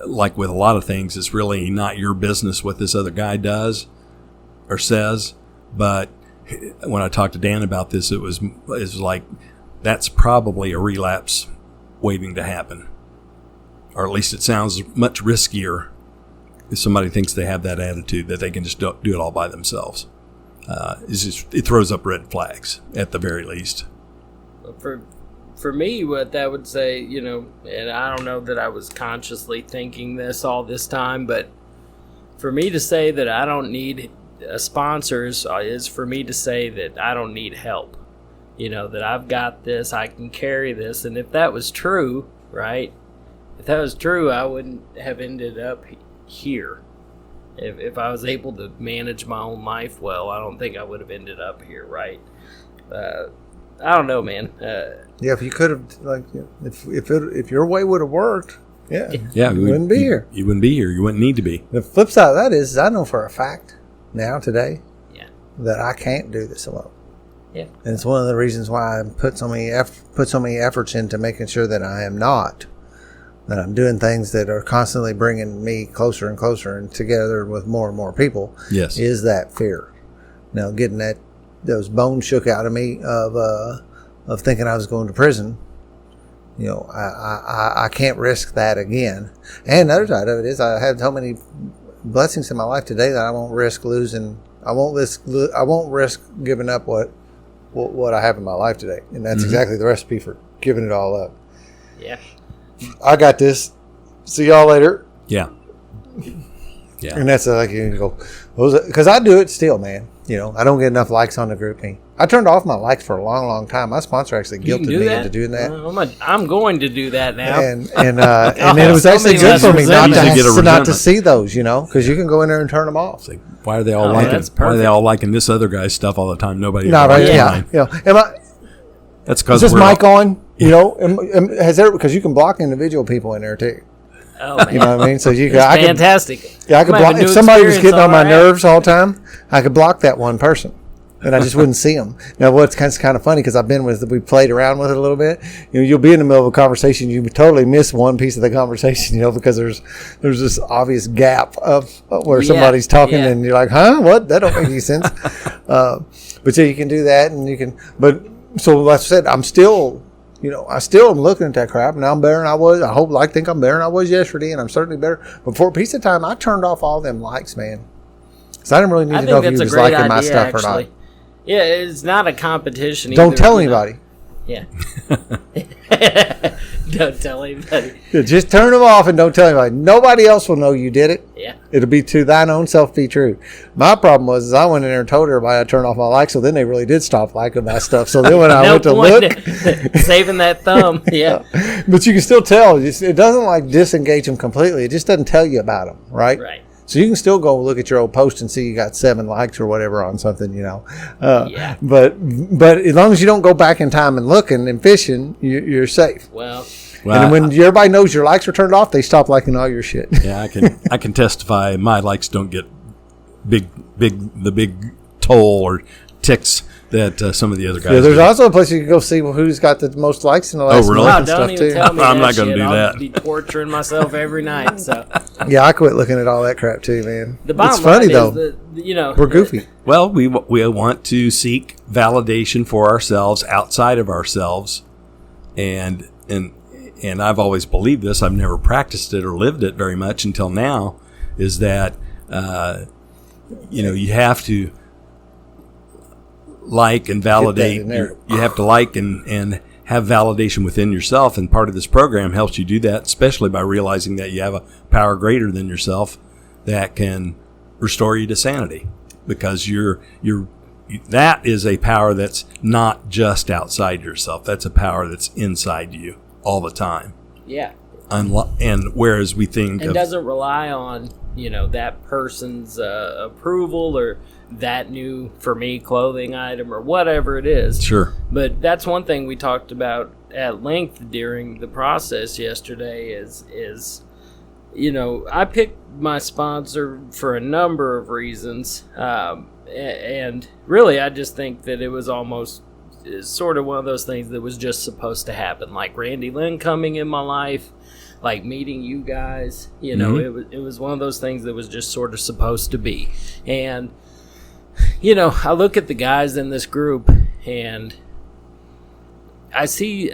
like with a lot of things, it's really not your business what this other guy does or says. But when I talked to Dan about this, it was like, that's probably a relapse waiting to happen. Or at least it sounds much riskier if somebody thinks they have that attitude that they can just do it all by themselves. It throws up red flags at the very least. For me, what that would say, and I don't know that I was consciously thinking this all this time, but for me to say that I don't need sponsors is for me to say that I don't need help. That I've got this, I can carry this. And if that was true, right? If that was true, I wouldn't have ended up here. If I was able to manage my own life well, I don't think I would have ended up here, right? I don't know, man. If you could have, if your way would have worked, you wouldn't be here. You wouldn't be here. You wouldn't need to be. The flip side of that is I know for a fact now, today, that I can't do this alone. Yeah. And it's one of the reasons why I put so many efforts into making sure that I am not, that I'm doing things that are constantly bringing me closer and closer and together with more and more people. Yes. Is that fear. Now, getting those bones shook out of me of thinking I was going to prison, I can't risk that again. And the other side of it is I have so many blessings in my life today that I won't risk losing. I won't risk giving up what I have in my life today. And that's exactly the recipe for giving it all up. Yeah. I got this. See y'all later. Yeah. Yeah. And that's like you go, because I do it still, man. I don't get enough likes on the group me. I turned off my likes for a long, long time. My sponsor actually guilted me into doing that. I'm going to do that now. And it was actually good for me not to see those, because you can go in there and turn them off. Like, why are they all liking this other guy's stuff all the time? Nobody. That's because is this mic on? Has there, because you can block individual people in there too. Oh, man. You know what I mean? So you It's fantastic. I could block if somebody was getting on my nerves all the time. I could block that one person, and I just wouldn't see them. Now, what's kind of funny because we played around with it a little bit. You'll be in the middle of a conversation, you totally miss one piece of the conversation, because there's this obvious gap of where somebody's talking, and you're like, huh, what? That don't make any sense. But you can do that, and you can. But so, like I said, I'm still. I still am looking at that crap. Now I'm better than I was. I think I'm better than I was yesterday, and I'm certainly better. But for a piece of time, I turned off all them likes, man. So I didn't really need to know if you was liking my stuff or not. Yeah, it's not a competition. Don't tell anybody. Yeah. Don't tell anybody. Yeah, just turn them off and don't tell anybody. Nobody else will know you did it. Yeah. It'll be to thine own self be true. My problem was I went in there and told everybody I turned off my likes, so then they really did stop liking my stuff. So then when I went to look. Saving that thumb, yeah. But you can still tell. It doesn't disengage them completely. It just doesn't tell you about them, right? Right. So you can still go look at your old post and see you got 7 likes or whatever on something, Yeah. But as long as you don't go back in time and looking and fishing, you're safe. Well, and when everybody knows your likes are turned off, they stop liking all your shit. Yeah, I can testify. My likes don't get the big toll or ticks that some of the other guys. Yeah, there's also a place you can go see who's got the most likes in the last really? month and don't stuff even too. tell me I'm that not going to do that. I'll be torturing myself every night. So Yeah, I quit looking at all that crap too, man. the bottom It's funny line though. is We're goofy. Well, we want to seek validation for ourselves outside of ourselves, and I've always believed this. I've never practiced it or lived it very much until now. Is that you have to like and validate. You have to like and have validation within yourself, and part of this program helps you do that, especially by realizing that you have a power greater than yourself that can restore you to sanity, because that is a power that's not just outside yourself. That's a power that's inside you all the time. Yeah. And whereas we think and doesn't rely on that person's approval or that new, for me, clothing item or whatever it is. Sure. But that's one thing we talked about at length during the process yesterday is I picked my sponsor for a number of reasons. And really, I just think that it was almost sort of one of those things that was just supposed to happen. Like Randy Lynn coming in my life, like meeting you guys, it was one of those things that was just sort of supposed to be. And, I look at the guys in this group and I see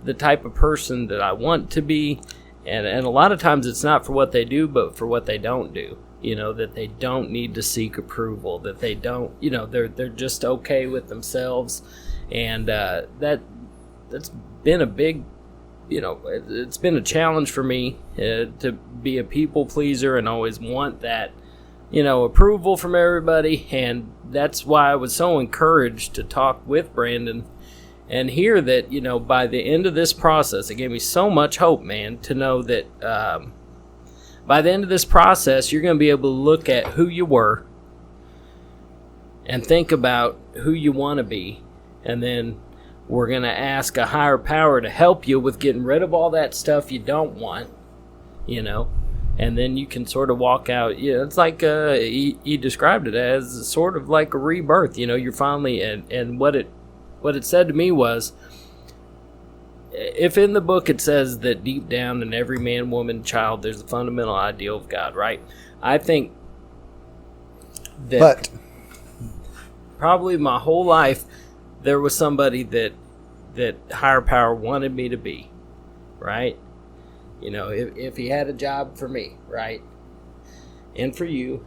the type of person that I want to be. And a lot of times it's not for what they do, but for what they don't do. That they don't need to seek approval, that they don't, they're just okay with themselves. And that's been a big, it's been a challenge for me to be a people pleaser and always want that, approval from everybody. And that's why I was so encouraged to talk with Brandon and hear that, by the end of this process, it gave me so much hope, man, to know that by the end of this process, you're going to be able to look at who you were and think about who you want to be. And then we're going to ask a higher power to help you with getting rid of all that stuff you don't want, and then you can sort of walk out. It's like he described it as sort of like a rebirth. You're finally, and what it said to me was, if in the book it says that deep down in every man, woman, child, there's a fundamental ideal of God, right? I think that probably my whole life there was somebody that higher power wanted me to be, right? If he had a job for me, right? And for you.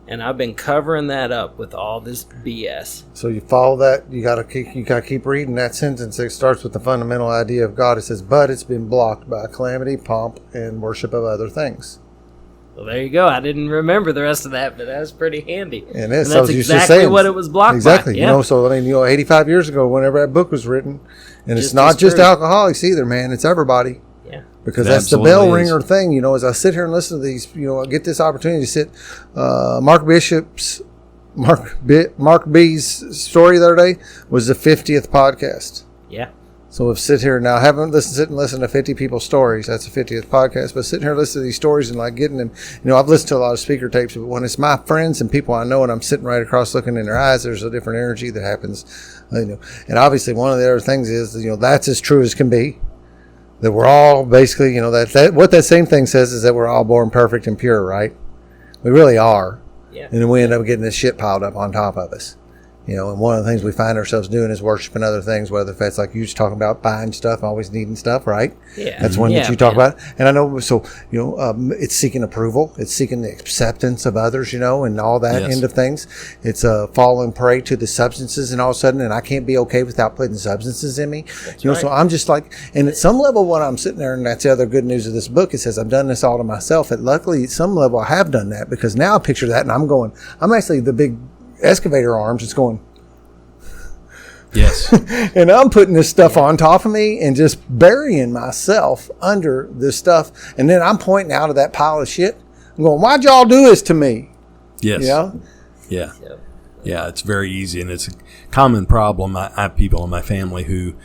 And I've been covering that up with all this BS. So you follow that. You gotta keep reading that sentence. It starts with the fundamental idea of God. It says, "But it's been blocked by calamity, pomp, and worship of other things." Well, there you go. I didn't remember the rest of that, but that's pretty handy. And that's exactly what it was blocked exactly. by. Yeah. So 85 years ago, whenever that book was written, and it's not just alcoholics either, man. It's everybody. Because that's the bell ringer thing, as I sit here and listen to these, I get this opportunity to sit. Mark B's story the other day was the 50th podcast. Yeah. So we've sit here now, haven't sit and listen to 50 people's stories. That's the 50th podcast. But sitting here listening to these stories and like getting them, I've listened to a lot of speaker tapes, but when it's my friends and people I know and I'm sitting right across looking in their eyes, there's a different energy that happens. And obviously one of the other things is, that's as true as can be. That we're all basically, that what that same thing says is that we're all born perfect and pure, right? We really are. Yeah. And then we end up getting this shit piled up on top of us. And one of the things we find ourselves doing is worshiping other things, whether that's like you just talking about buying stuff, always needing stuff, right? Yeah. That's one that you talk about. And I know, so, it's seeking approval. It's seeking the acceptance of others, and all that end of things. It's falling prey to the substances and all of a sudden, and I can't be okay without putting substances in me. That's right. So I'm just like, and at some level when I'm sitting there, and that's the other good news of this book, it says I've done this all to myself. And luckily, at some level, I have done that because now I picture that and I'm actually the big excavator arms. It's going, yes. and I'm putting this stuff on top of me and just burying myself under this stuff. And then I'm pointing out of that pile of shit. I'm going, why'd y'all do this to me? Yes. Yeah. Yeah. Yeah. It's very easy. And it's a common problem. I have people in my family who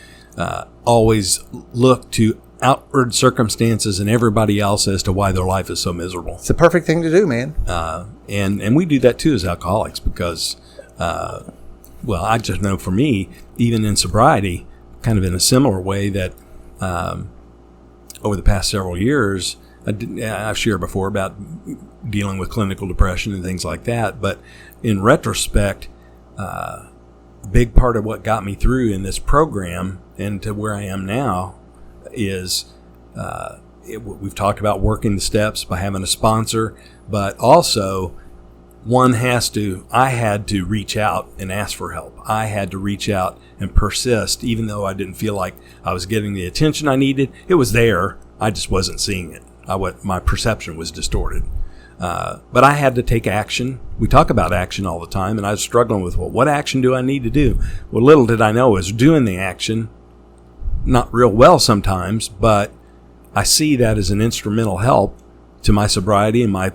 always look to outward circumstances and everybody else as to why their life is so miserable. It's the perfect thing to do, man. And we do that too as alcoholics because, I just know for me, even in sobriety, kind of in a similar way that over the past several years, I've shared before about dealing with clinical depression and things like that. But in retrospect, a big part of what got me through in this program and to where I am now is we've talked about working the steps by having a sponsor, but also I had to reach out and ask for help. I had to reach out and persist, even though I didn't feel like I was getting the attention I needed. It was there. I just wasn't seeing it. My perception was distorted. But I had to take action. We talk about action all the time, and I was struggling with, what action do I need to do? Well, little did I know I was doing the action, not real well sometimes, but I see that as an instrumental help to my sobriety and my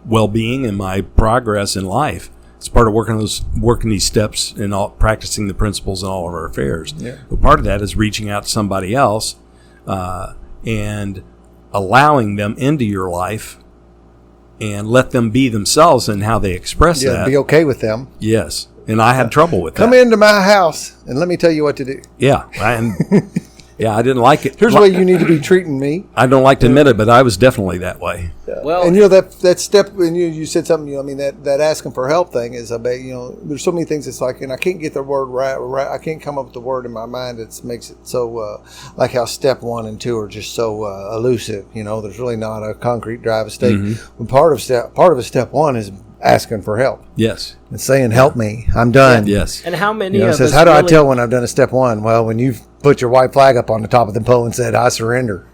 well-being and my progress in life. It's part of working these steps and practicing the principles in all of our affairs. Yeah. But part of that is reaching out to somebody else and allowing them into your life and let them be themselves and how they express that. Be okay with them. Yes. And I had trouble with that. Come into my house and let me tell you what to do. Yeah. Yeah, I didn't like it. Here's the way you need to be treating me. I don't like to admit it, but I was definitely that way. Yeah. Well, and that step, and you said something. That asking for help thing is, I bet there's so many things. It's like, and I can't get the word right. I can't come up with the word in my mind that makes it so like how step 1 and 2 are just so elusive. There's really not a concrete drive of state. Mm-hmm. Part of step 1 is asking for help. Yes. And saying, help me, I'm done. Yes. And how many of says, us how do I tell when I've done a step 1? Well, when you've put your white flag up on the top of the pole and said, I surrender.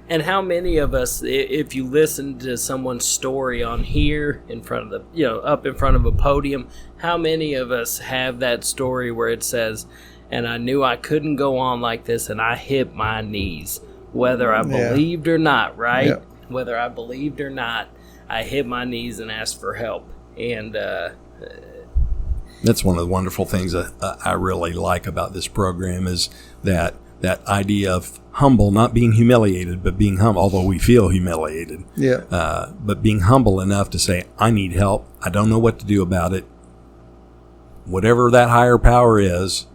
And how many of us, if you listen to someone's story on here in front of up in front of a podium, how many of us have that story where it says, and I knew I couldn't go on like this and I hit my knees, whether I believed or not, right? Yeah. Whether I believed or not, I hit my knees and asked for help. And that's one of the wonderful things I really like about this program is that idea of humble, not being humiliated, but being humble, although we feel humiliated. Yeah. But being humble enough to say, I need help. I don't know what to do about it. Whatever that higher power is,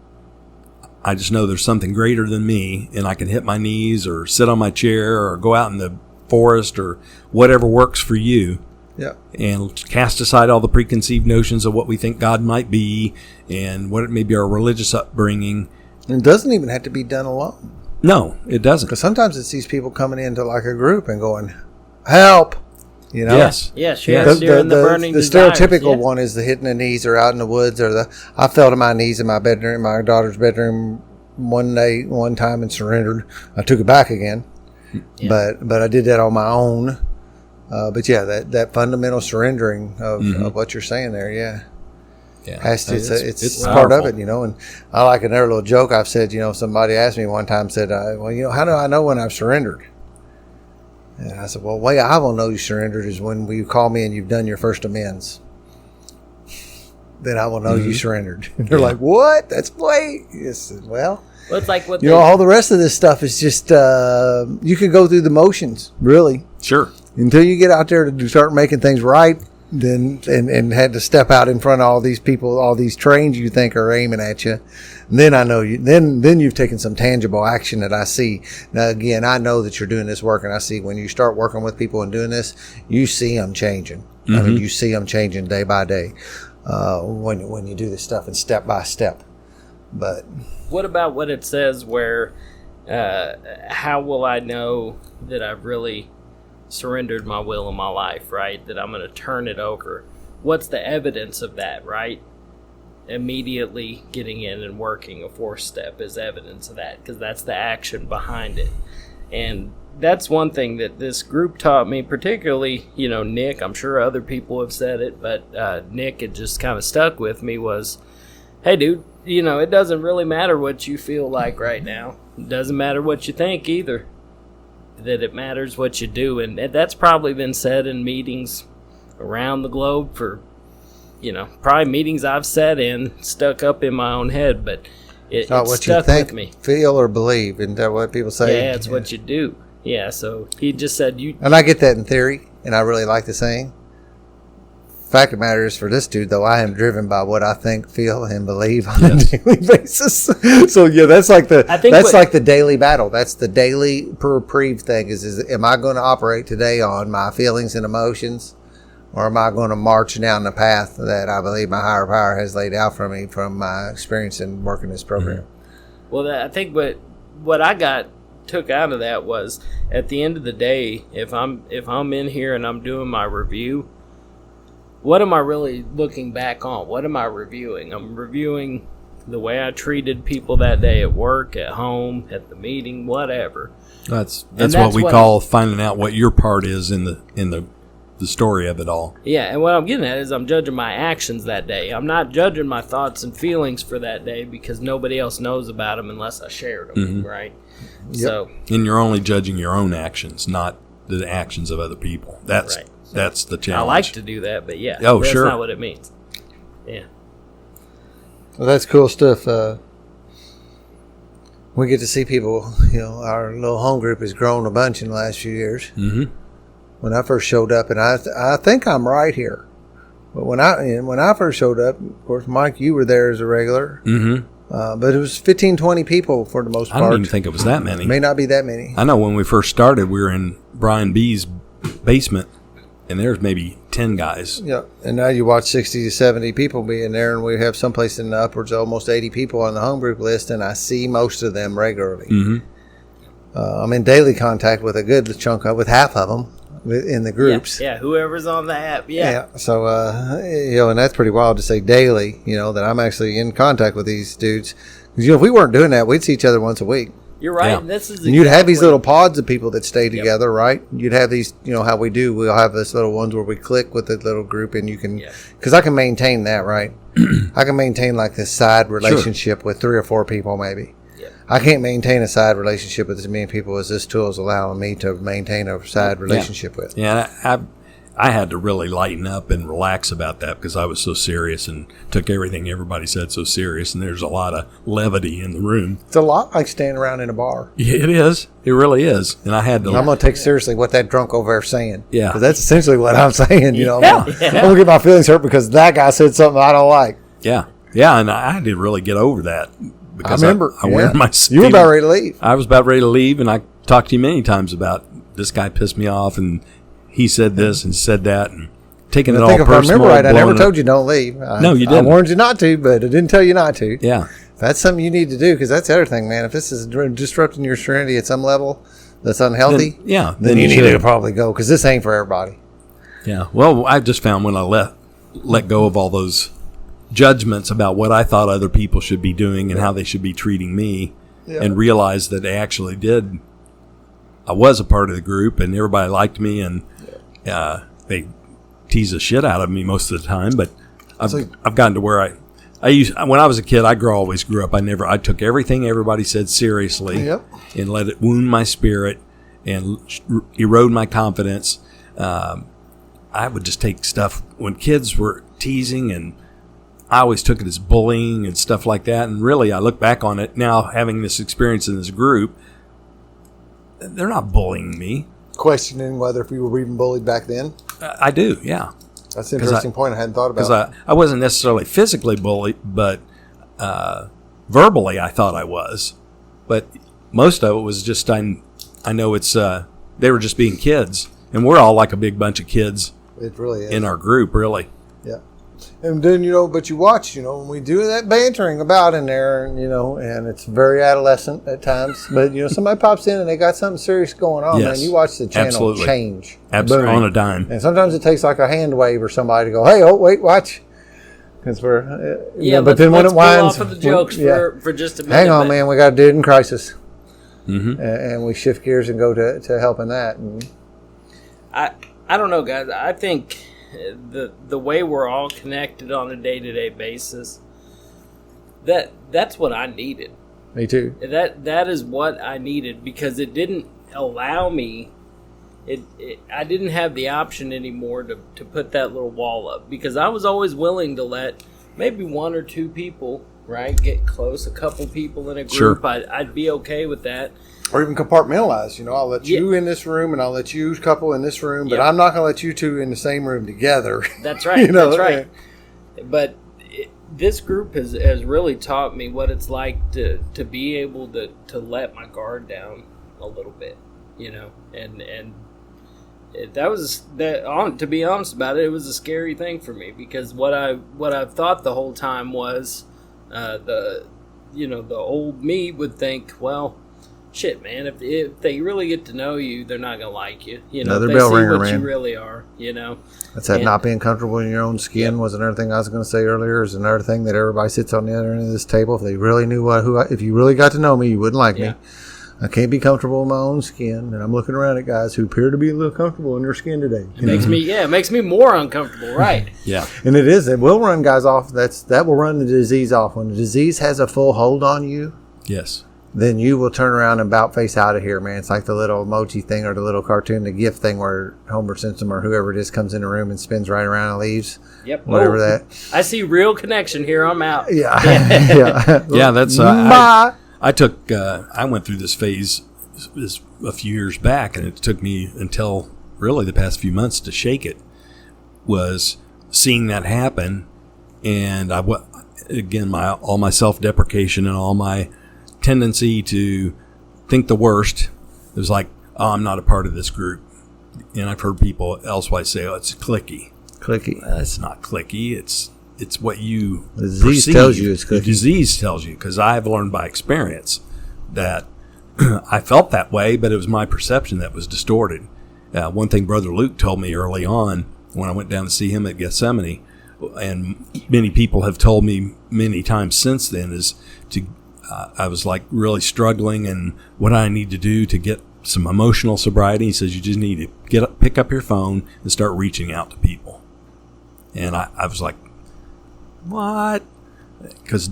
I just know there's something greater than me, and I can hit my knees or sit on my chair or go out in the forest or whatever works for you. Yeah. And cast aside all the preconceived notions of what we think God might be and what it may be our religious upbringing. And it doesn't even have to be done alone. No, it doesn't. Because sometimes it's these people coming into like a group and going, help. Yes. Yes. The stereotypical one is the hitting the knees or out in the woods or I fell to my knees in my bedroom, my daughter's bedroom one time and surrendered. I took it back again. Yeah. But I did that on my own. But that fundamental surrendering of what you're saying there, yeah. It's part of it, and I like another little joke I've said. Somebody asked me one time, said, how do I know when I've surrendered? And I said, well, the way I will know you surrendered is when you call me and you've done your first amends. Then I will know you surrendered. And they're like, what? That's way. I said, well, Well, it's like what all the rest of this stuff is just you could go through the motions, really. Sure. Until you get out there to start making things right, then and had to step out in front of all these people, all these trains you think are aiming at you. And then I know you. Then you've taken some tangible action that I see. Now again, I know that you're doing this work, and I see when you start working with people and doing this, you see them changing. Mm-hmm. I mean, you see them changing day by day when you do this stuff and step by step. But what about what it says where? How will I know that I've really surrendered my will in my life, right? That I'm going to turn it over. What's the evidence of that, right? Immediately getting in and working a 4th step is evidence of that, because that's the action behind it. And that's one thing that this group taught me, particularly, Nick, I'm sure other people have said it, but Nick, it just kind of stuck with me was, hey, dude, it doesn't really matter what you feel like right now. It doesn't matter what you think either. That it matters what you do. And that's probably been said in meetings around the globe for, probably meetings I've sat in, stuck up in my own head, but it not what stuck you think, with me. Feel, or believe. Isn't that what people say? Yeah, it's what you do. Yeah, so he just said you... And I get that in theory, and I really like the saying. Fact of the matter is, for this dude, though, I am driven by what I think, feel, and believe on a daily basis. So yeah, that's like the daily battle. That's the daily reprieve thing. Is am I going to operate today on my feelings and emotions, or am I going to march down the path that I believe my higher power has laid out for me from my experience in working this program? Mm-hmm. Well, I think what I took out of that was, at the end of the day, if I'm in here and I'm doing my review, what am I really looking back on? What am I reviewing? I'm reviewing the way I treated people that day at work, at home, at the meeting, whatever. That's what we call finding out what your part is in the story of it all. Yeah, and what I'm getting at is I'm judging my actions that day. I'm not judging my thoughts and feelings for that day because nobody else knows about them unless I shared them, mm-hmm. right? Yep. So, and you're only judging your own actions, not the actions of other people. That's right. That's the challenge. I like to do that, but yeah, that's sure. Not what it means. Yeah. Well, that's cool stuff. We get to see people. Our little home group has grown a bunch in the last few years. Mm-hmm. When I first showed up, and I think I'm right here, but when I first showed up, of course, Mike, you were there as a regular. Mm-hmm. But it was 15, 20 people for the most part. I don't even think it was that many. It may not be that many. I know when we first started, we were in Brian B's basement. And there's maybe 10 guys. Yeah, and now you watch 60 to 70 people being there, and we have someplace in the upwards of almost 80 people on the home group list, and I see most of them regularly. Mm-hmm. I'm in daily contact with a good chunk with half of them in the groups. Yeah, whoever's on the app. Yeah. So and that's pretty wild to say daily. That I'm actually in contact with these dudes. Because if we weren't doing that, we'd see each other once a week. You're right. Yeah. This is and you'd have these little pods of people that stay together, right? You'd have these, how we do. We'll have this little ones where we click with the little group, and you can, because I can maintain that, right? I can maintain like this side relationship with 3 or 4 people, maybe. Yeah. I can't maintain a side relationship with as many people as this tool is allowing me to maintain a side relationship with. Yeah, I had to really lighten up and relax about that because I was so serious and took everything everybody said so serious, and there's a lot of levity in the room. It's a lot like standing around in a bar. Yeah, it is. It really is. And I had to... I'm going to take seriously what that drunk over there is saying. Yeah. Because that's essentially what I'm saying, Yeah. I'm going to get my feelings hurt because that guy said something I don't like. Yeah. Yeah, and I had to really get over that. Because I remember. I wear my... You were about ready to leave. I was about ready to leave, and I talked to you many times about this guy pissed me off, and he said this and said that, and taking it all personal. If I remember right, I never told you don't leave. No, you didn't. I warned you not to, but I didn't tell you not to. Yeah. That's something you need to do, because that's the other thing, man. If this is disrupting your serenity at some level that's unhealthy, then you need to probably go, because this ain't for everybody. Yeah. Well, I just found when I let go of all those judgments about what I thought other people should be doing and how they should be treating me, and realized that they actually did. I was a part of the group, and everybody liked me, and they tease the shit out of me most of the time. But I've gotten to where when I was a kid, I always grew up. I took everything everybody said seriously, and let it wound my spirit and erode my confidence. I would just take stuff when kids were teasing, and I always took it as bullying and stuff like that. And really, I look back on it now, having this experience in this group, they're not bullying me. Questioning whether if you were even bullied back then? I do, yeah. That's an interesting point I hadn't thought about. Because I wasn't necessarily physically bullied, but verbally I thought I was. But most of it was just, I know it's, they were just being kids. And we're all like a big bunch of kids. It really is. In our group, really. Yeah. And then, but you watch, when we do that bantering about in there, and it's very adolescent at times. But, somebody pops in and they got something serious going on, yes, man. You watch the channel absolutely. Change. Absolutely. On a dime. And sometimes it takes like a hand wave or somebody to go, hey, oh, wait, watch. Because we're, but then when it winds. Off of the jokes for just a minute. Hang on, man. We got a dude in crisis. Mm-hmm. And we shift gears and go to helping that. And I don't know, guys. I think the way we're all connected on a day-to-day basis, that's what I needed. Me too. That is what I needed, because it didn't allow me. I didn't have the option anymore to put that little wall up, because I was always willing to let maybe one or two people, right, get close, a couple people in a group. Sure. I'd be okay with that. Or even compartmentalize, I'll let you in this room and I'll let you couple in this room, but I'm not going to let you two in the same room together. That's right. That's right. But this group has really taught me what it's like to be able to let my guard down a little bit, and that was that. To be honest about it, it was a scary thing for me, because what I've thought the whole time was the old me would think, well, shit, man, if they really get to know you, they're not gonna like you. Another they bell see ringer, what man. You really are. That's that not being comfortable in your own skin. Was another thing I was going to say earlier. Is another thing that everybody sits on the other end of this table. If they really knew if you really got to know me, you wouldn't like me. I can't be comfortable in my own skin, and I'm looking around at guys who appear to be a little comfortable in their skin today. It makes me more uncomfortable, right? Yeah, and it is. It will run guys off. That will run the disease off. When the disease has a full hold on you, yes, then you will turn around and about face out of here, man. It's like the little emoji thing or the little cartoon, the GIF thing where Homer Simpson or whoever it is comes in the room and spins right around and leaves. Yep. Whatever that. I see real connection here. I'm out. Yeah. Yeah. Yeah, that's... I went through this phase a few years back, and it took me until really the past few months to shake it, was seeing that happen. And all my self-deprecation and all my tendency to think the worst. It was like, oh, I'm not a part of this group. And I've heard people elsewise say, oh, it's cliquey. It's not cliquey. It's what you the disease perceive. Tells you it's cliquey. The disease tells you, because I've learned by experience that I felt that way, but it was my perception that was distorted. One thing Brother Luke told me early on when I went down to see him at Gethsemane, and many people have told me many times since then, is to I was like really struggling, and what I need to do to get some emotional sobriety. He says you just need to pick up your phone and start reaching out to people. And I was like, what? Because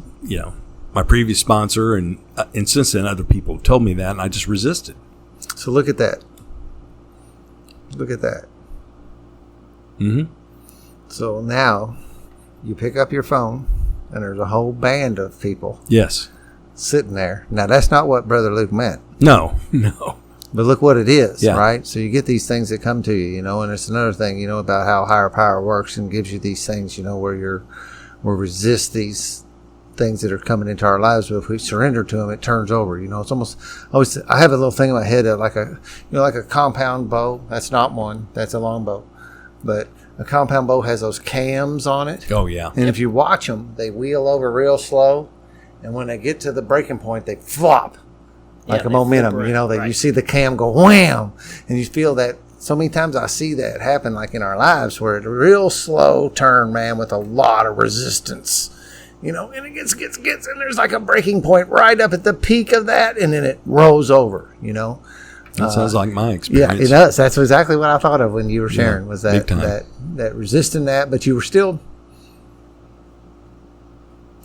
my previous sponsor and since then other people have told me that, and I just resisted. So look at that. Mm-hmm. So now you pick up your phone, and there's a whole band of people. Yes. Sitting there. Now, that's not what Brother Luke meant. No. But look what it is, yeah. Right? So you get these things that come to you, and it's another thing, about how higher power works and gives you these things, where we'll resist these things that are coming into our lives, but if we surrender to them, it turns over. It's almost always. I have a little thing in my head of like a compound bow. That's not one. That's a long bow, but a compound bow has those cams on it. Oh yeah. And if you watch them, they wheel over real slow. And when they get to the breaking point, they flop like a momentum. Right. You see the cam go wham, and you feel that. So many times I see that happen, like in our lives, where it's a real slow turn, man, with a lot of resistance. And it gets, and there's like a breaking point right up at the peak of that, and then it rolls over. That sounds like my experience. Yeah, it does. That's exactly what I thought of when you were sharing. Was big time. that resisting that, but you were still.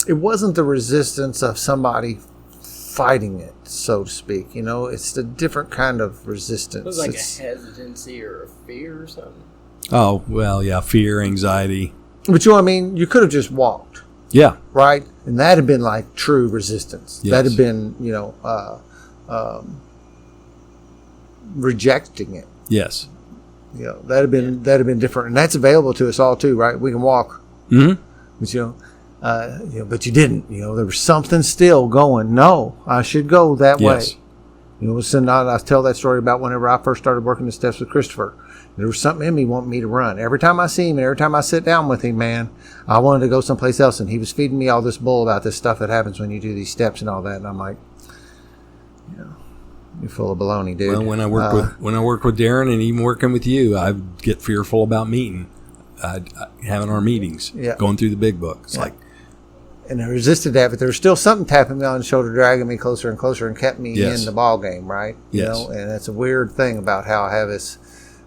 It wasn't the resistance of somebody fighting it, so to speak. It's a different kind of resistance. It was like a hesitancy or a fear or something. Oh, well, yeah, fear, anxiety. But you know what I mean? You could have just walked. Yeah. Right? And that had been like true resistance. Yes. That had been, rejecting it. Yes. That had been different. And that's available to us all too, right? We can walk. Mm-hmm. But, but you didn't. There was something still going. No, I should go that Yes. way. So I tell that story about whenever I first started working the steps with Christopher. There was something in me wanting me to run. Every time I see him, and every time I sit down with him, man, I wanted to go someplace else. And he was feeding me all this bull about this stuff that happens when you do these steps and all that. And I'm like, you're full of baloney, dude. Well, when I work with Darren and even working with you, I get fearful about meeting, having our meetings, going through the big book. It's like, and I resisted that, but there was still something tapping me on the shoulder, dragging me closer and closer, and kept me in the ball game, right? Yes. And that's a weird thing about how I have this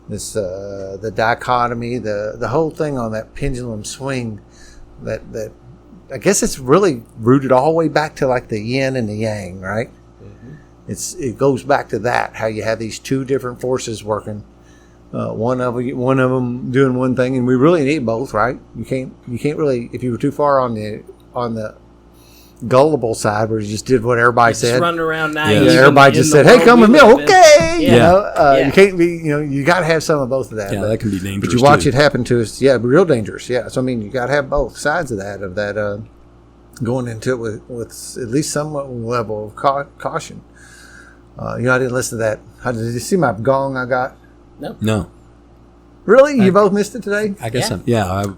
the dichotomy, the whole thing on that pendulum swing. That I guess it's really rooted all the way back to like the yin and the yang, right? Mm-hmm. It goes back to that, how you have these two different forces working. One of them doing one thing, and we really need both, right? You can't really, if you were too far on the gullible side where you just did what everybody said. Just running around now. Yeah, everybody just said, "Hey, come with me." Okay, you can't be. You got to have some of both of that. Yeah, that can be dangerous. But you watch it happen to us. Yeah, real dangerous. Yeah, so I mean, you got to have both sides of that. Going into it with at least some level of caution. I didn't listen to that. Did you see my gong I got? No. Really? You both missed it today? I guess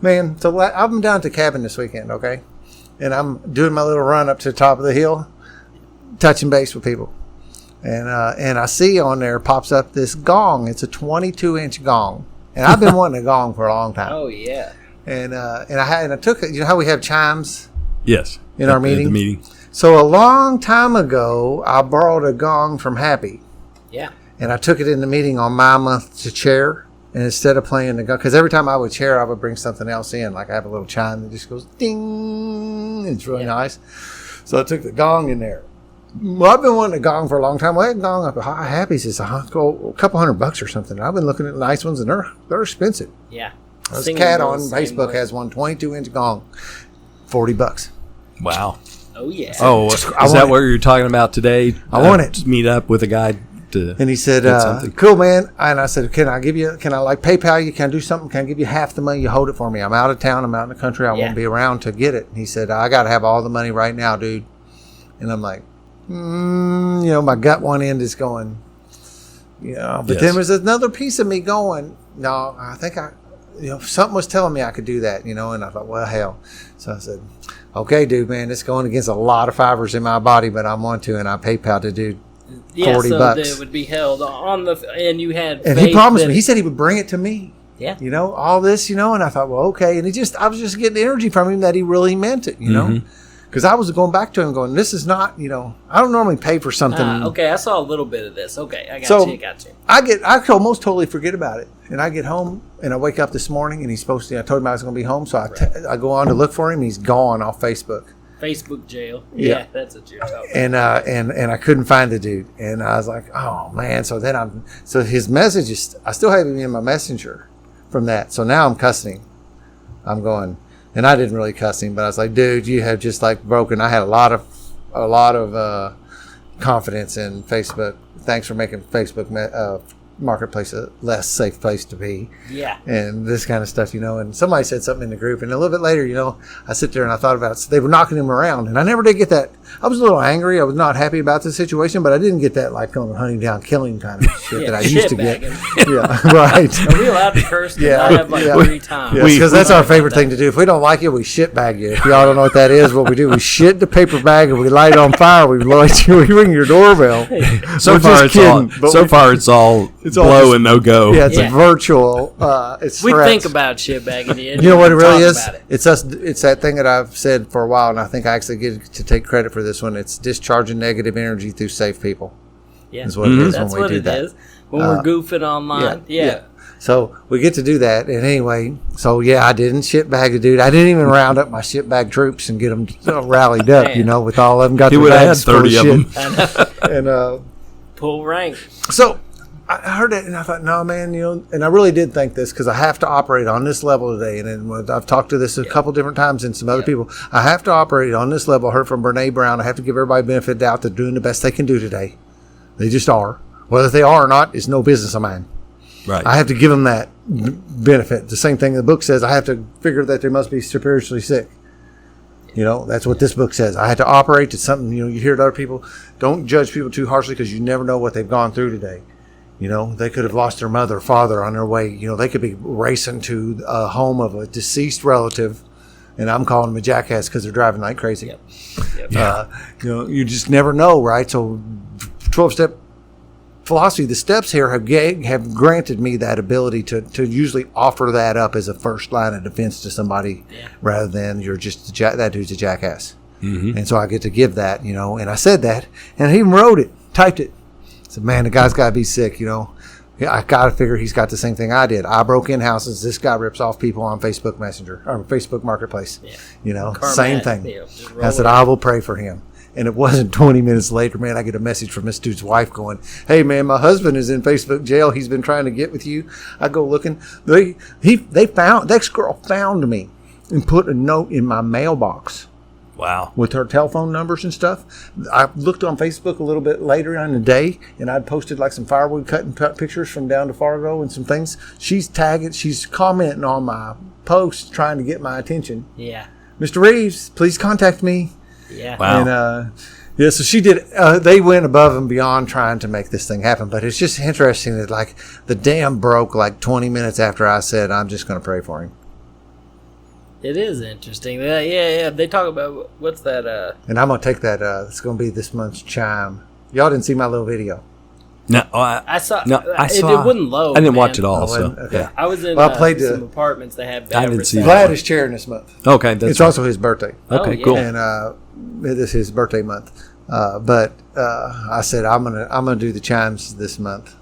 Man, so I've been down at the cabin this weekend, okay? And I'm doing my little run up to the top of the hill, touching base with people. And I see on there pops up this gong. It's a 22-inch gong. And I've been wanting a gong for a long time. Oh, yeah. And I took it. You know how we have chimes? Yes. In our meeting? The meeting. So a long time ago, I borrowed a gong from Happy. Yeah. And I took it in the meeting on my month to chair. And instead of playing the gong, because every time I would chair, I would bring something else in. Like I have a little chime that just goes ding. It's really nice. So I took the gong in there. Well, I've been wanting a gong for a long time. Well, that gong up at Happy's is a couple $100 or something. I've been looking at nice ones, and they're expensive. Yeah. This cat on Facebook has one 22-inch gong, $40. Wow. Oh, yeah. Oh, is that what you're talking about today? I want it. To meet up with a guy. And he said, cool, man. And I said, can I like PayPal you? Can I do something? Can I give you half the money? You hold it for me. I'm out of town. I'm out in the country. I won't be around to get it. And he said, I got to have all the money right now, dude. And I'm like, my gut one end is going, but then there's another piece of me going, no, I think something was telling me I could do that, and I thought, well, hell. So I said, okay, dude, man, it's going against a lot of fibers in my body, but I want to, and I PayPal to do $40. So it would be held on and you had. And he promised me. He said he would bring it to me. Yeah. All this, and I thought, well, okay. And I was just getting energy from him that he really meant it, because I was going back to him going, this is not, I don't normally pay for something. Okay, I saw a little bit of this. Okay, I got you. I almost totally forget about it. And I get home and I wake up this morning and he's supposed to, I told him I was going to be home. So I go on to look for him. He's gone off Facebook. Facebook jail. Yeah, that's what you're talking about. And I couldn't find the dude. And I was like, oh man. So then his message is, I still have him in my messenger from that. So now I'm cussing him. I'm going, and I didn't really cuss him, but I was like, dude, you have just like broken. I had a lot of confidence in Facebook. Thanks for making Facebook marketplace a less safe place to be. Yeah. And this kind of stuff, and somebody said something in the group, and a little bit later, I sit there and I thought about it. So they were knocking him around, and I never did get that. I was a little angry. I was not happy about the situation, but I didn't get that like on hunting down, killing kind of shit that I used to get. Yeah, right. Are we allowed to curse? Yeah. I have like 3 times. Yeah, because that's our favorite thing to do. If we don't like you, we shit bag you. If y'all don't know what that is, what we do, we shit the paper bag and we light it on fire. We ring your doorbell. So far it's all blow and no go. Yeah, it's a virtual. It's we threats. think about shitbagging you. You know what it really is? It's us. It's that thing that I've said for a while, and I think I actually get to take credit for this one. It's discharging negative energy through safe people. Yeah, is what it is that's when we do that. Is. When we're goofing online. Yeah. So we get to do that, and anyway, I didn't shitbag the dude. I didn't even round up my shitbag troops and get them rallied up. With all of them got. He would have had 30 of them. And pull rank. So I heard it and I thought, no, man, and I really did think this because I have to operate on this level today. And then I've talked to this a couple different times and some other people. I have to operate on this level. I heard from Brene Brown. I have to give everybody benefit of the doubt. They're doing the best they can do today. They just are. Whether they are or not is no business of mine. Right. I have to give them that benefit. The same thing the book says. I have to figure that they must be spiritually sick. That's what this book says. I had to operate to something. You hear it other people. Don't judge people too harshly because you never know what they've gone through today. They could have lost their mother or father on their way. They could be racing to a home of a deceased relative, and I'm calling them a jackass because they're driving like crazy. Yep. You just never know, right? So 12-step philosophy, the steps here have granted me that ability to usually offer that up as a first line of defense to somebody rather than you're just that dude's a jackass. Mm-hmm. And so I get to give that, and I said that, and I even wrote it, typed it. I said, man, the guy's got to be sick, I got to figure he's got the same thing I did. I broke in houses. This guy rips off people on Facebook Messenger or Facebook Marketplace. Same thing. I said, I will pray for him. And it wasn't 20 minutes later, man, I get a message from this dude's wife going, hey, man, my husband is in Facebook jail. He's been trying to get with you. I go looking. That girl found me and put a note in my mailbox. Wow. With her telephone numbers and stuff. I looked on Facebook a little bit later in the day, and I'd posted like some firewood cutting pictures from down to Fargo and some things. She's commenting on my posts trying to get my attention. Yeah. Mr. Reeves, please contact me. Yeah. Wow. And so she did. They went above and beyond trying to make this thing happen. But it's just interesting that like the dam broke like 20 minutes after I said I'm just going to pray for him. It is interesting. Yeah. They talk about what's that? And I'm going to take that. It's going to be this month's chime. Y'all didn't see my little video. No, I saw. It wouldn't load. I didn't man. watch it all. So okay. yeah. I was in I played some apartments that had. I didn't see Vlad is chairing this month. Okay, it's also his birthday. Okay, yeah. cool. And this is his birthday month. But I said I'm gonna do the chimes this month.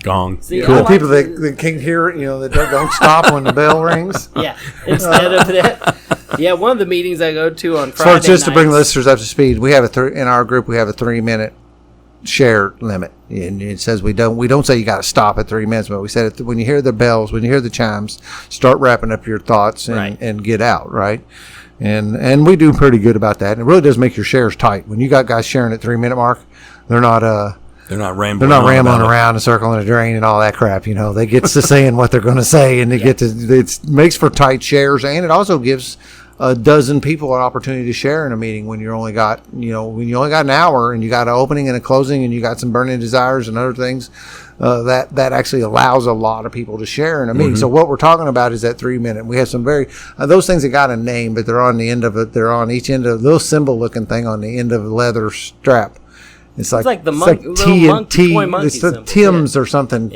Gong. See, Cool. People that can't hear it, that don't stop when the bell rings. Yeah. Instead of that. Yeah, one of the meetings I go to on Friday So just to bring nights- listeners up to speed, we have in our group we have a 3-minute share limit, and it says we don't say you got to stop at 3 minutes, but we said when you hear the bells, when you hear the chimes, start wrapping up your thoughts and get out, right? And we do pretty good about that. And it really does make your shares tight. When you got guys sharing at 3-minute mark, they're not rambling around and circling a drain and all that crap. They get to saying what they're going to say, and it makes for tight shares, and it also gives a dozen people an opportunity to share in a meeting when you only got an hour and you got an opening and a closing and you got some burning desires and other things. That actually allows a lot of people to share in a meeting. Mm-hmm. So what we're talking about is that 3-minute. We have some very those things that got a name, but they're on the end of it. They're on each end of a little symbol looking thing on the end of a leather strap. It's like the it's the Timbers or something,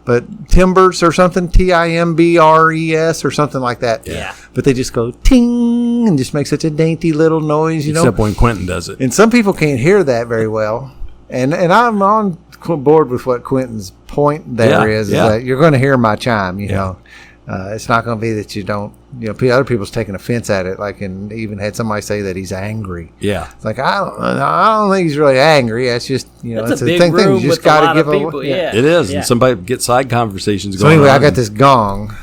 but Timbers or something, Timbres or something like that. Yeah. But they just go ting and just make such a dainty little noise, Except when Quentin does it. And some people can't hear that very well. And I'm on board with what Quentin's point there is that you're going to hear my chime. It's not going to be that you don't. Other people's taking offense at it, and even had somebody say that he's angry. Yeah, it's like I don't think he's really angry. It's just it's a big thing. room You just with got a lot to give of people. It is, and somebody get side conversations going. So anyway, on. I got this gong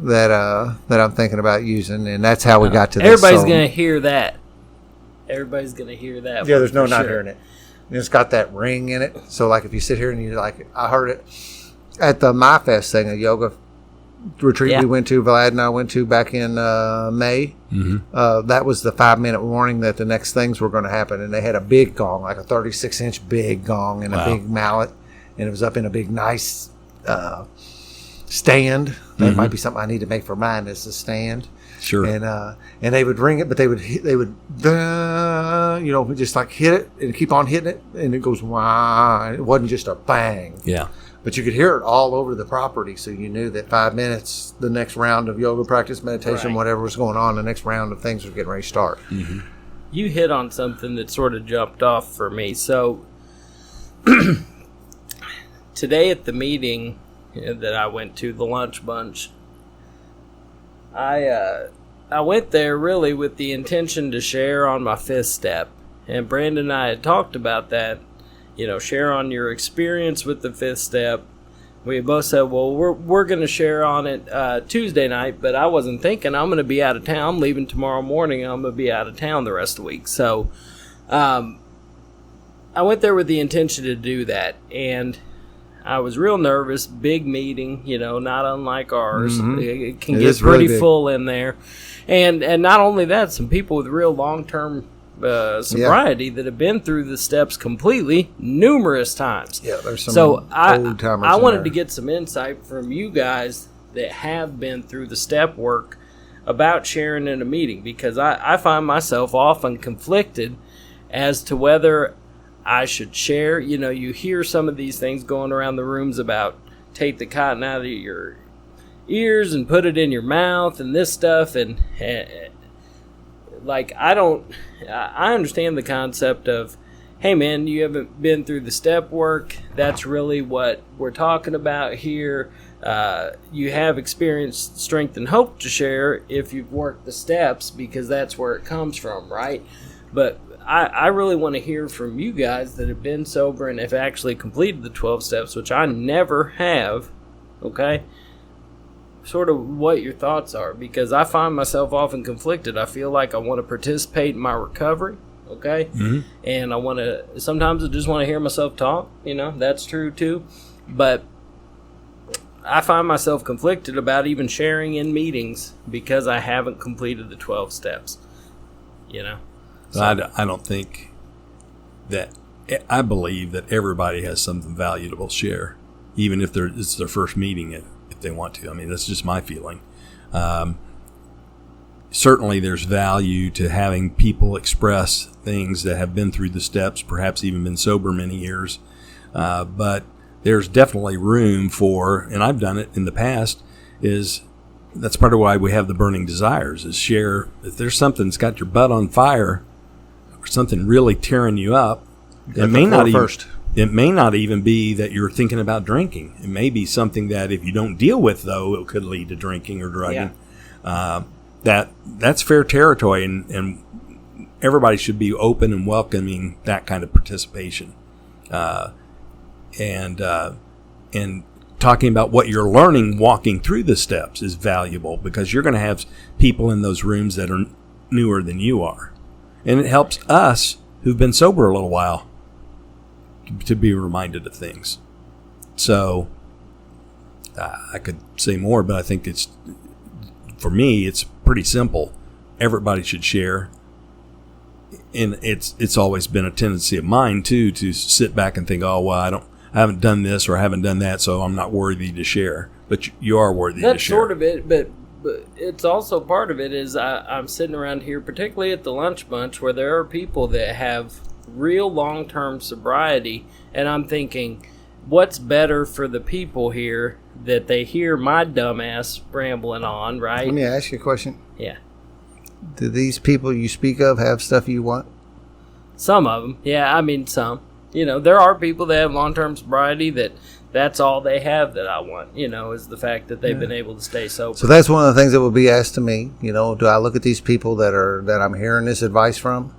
that I'm thinking about using, and that's how we got to this. Everybody's going to hear that. Everybody's going to hear that. Yeah, there's no not hearing it. And it's got that ring in it. So if you sit here and you're like, I heard it at the MyFest thing, a yoga retreat we went to, Vlad and I went to back in May. Mm-hmm. That was the 5-minute warning that the next things were going to happen, and they had a big gong, like a 36-inch big gong, and a big mallet, and it was up in a big nice stand. That might be something I need to make for mine. Is a stand. Sure. And they would ring it, but they would just like hit it and keep on hitting it, and it goes wah. It wasn't just a bang. Yeah. But you could hear it all over the property, so you knew that 5 minutes, the next round of yoga practice, meditation, whatever was going on, the next round of things was getting ready to start. Mm-hmm. You hit on something that sort of jumped off for me. So today at the meeting that I went to, the lunch bunch, I went there really with the intention to share on my 5th step, and Brandon and I had talked about that. share on your experience with the fifth step. We both said, well, we're going to share on it Tuesday night, but I wasn't thinking I'm going to be out of town. I'm leaving tomorrow morning, and I'm going to be out of town the rest of the week. So I went there with the intention to do that, and I was real nervous. Big meeting, not unlike ours. Mm-hmm. It can get pretty really full in there. And not only that, some people with real long-term sobriety that have been through the steps completely numerous times. Yeah, there's some so old timers. I wanted to get some insight from you guys that have been through the step work about sharing in a meeting, because I find myself often conflicted as to whether I should share. You hear some of these things going around the rooms about take the cotton out of your ears and put it in your mouth and this stuff, and I understand the concept of, hey man, you haven't been through the step work. That's really what we're talking about here. You have experience, strength, and hope to share if you've worked the steps, because that's where it comes from, right? But I really want to hear from you guys that have been sober and have actually completed the 12 steps, which I never have, okay? Sort of what your thoughts are, because I find myself often conflicted. I feel like I want to participate in my recovery, okay? Mm-hmm. And sometimes I just want to hear myself talk, that's true too. But I find myself conflicted about even sharing in meetings because I haven't completed the 12 steps, So. I don't think that, I believe that everybody has something valuable to share, even if it's their first meeting if they want to. I mean, that's just my feeling. Certainly there's value to having people express things that have been through the steps, perhaps even been sober many years. But there's definitely room for, and I've done it in the past, that's part of why we have the burning desires, is share. If there's something that's got your butt on fire or something really tearing you up, it may not even be that you're thinking about drinking. It may be something that if you don't deal with, though, it could lead to drinking or drugging. Yeah. That's fair territory, and everybody should be open and welcoming that kind of participation. And talking about what you're learning walking through the steps is valuable, because you're going to have people in those rooms that are newer than you are. And it helps us who've been sober a little while to be reminded of things. So I could say more, but I think for me, it's pretty simple. Everybody should share. And it's always been a tendency of mine too, to sit back and think, oh, well, I haven't done this or I haven't done that, so I'm not worthy to share. But you are worthy to share. That's sort of it, but it's also part of it is I'm sitting around here, particularly at the lunch bunch, where there are people that have real long-term sobriety, and I'm thinking, what's better for the people here that they hear my dumbass rambling on, right? Let me ask you a question. Yeah. Do these people you speak of have stuff you want? Some of them. Yeah, I mean some. There are people that have long-term sobriety that's all they have that I want, is the fact that they've been able to stay sober. So that's one of the things that will be asked to me, do I look at these people that I'm hearing this advice from,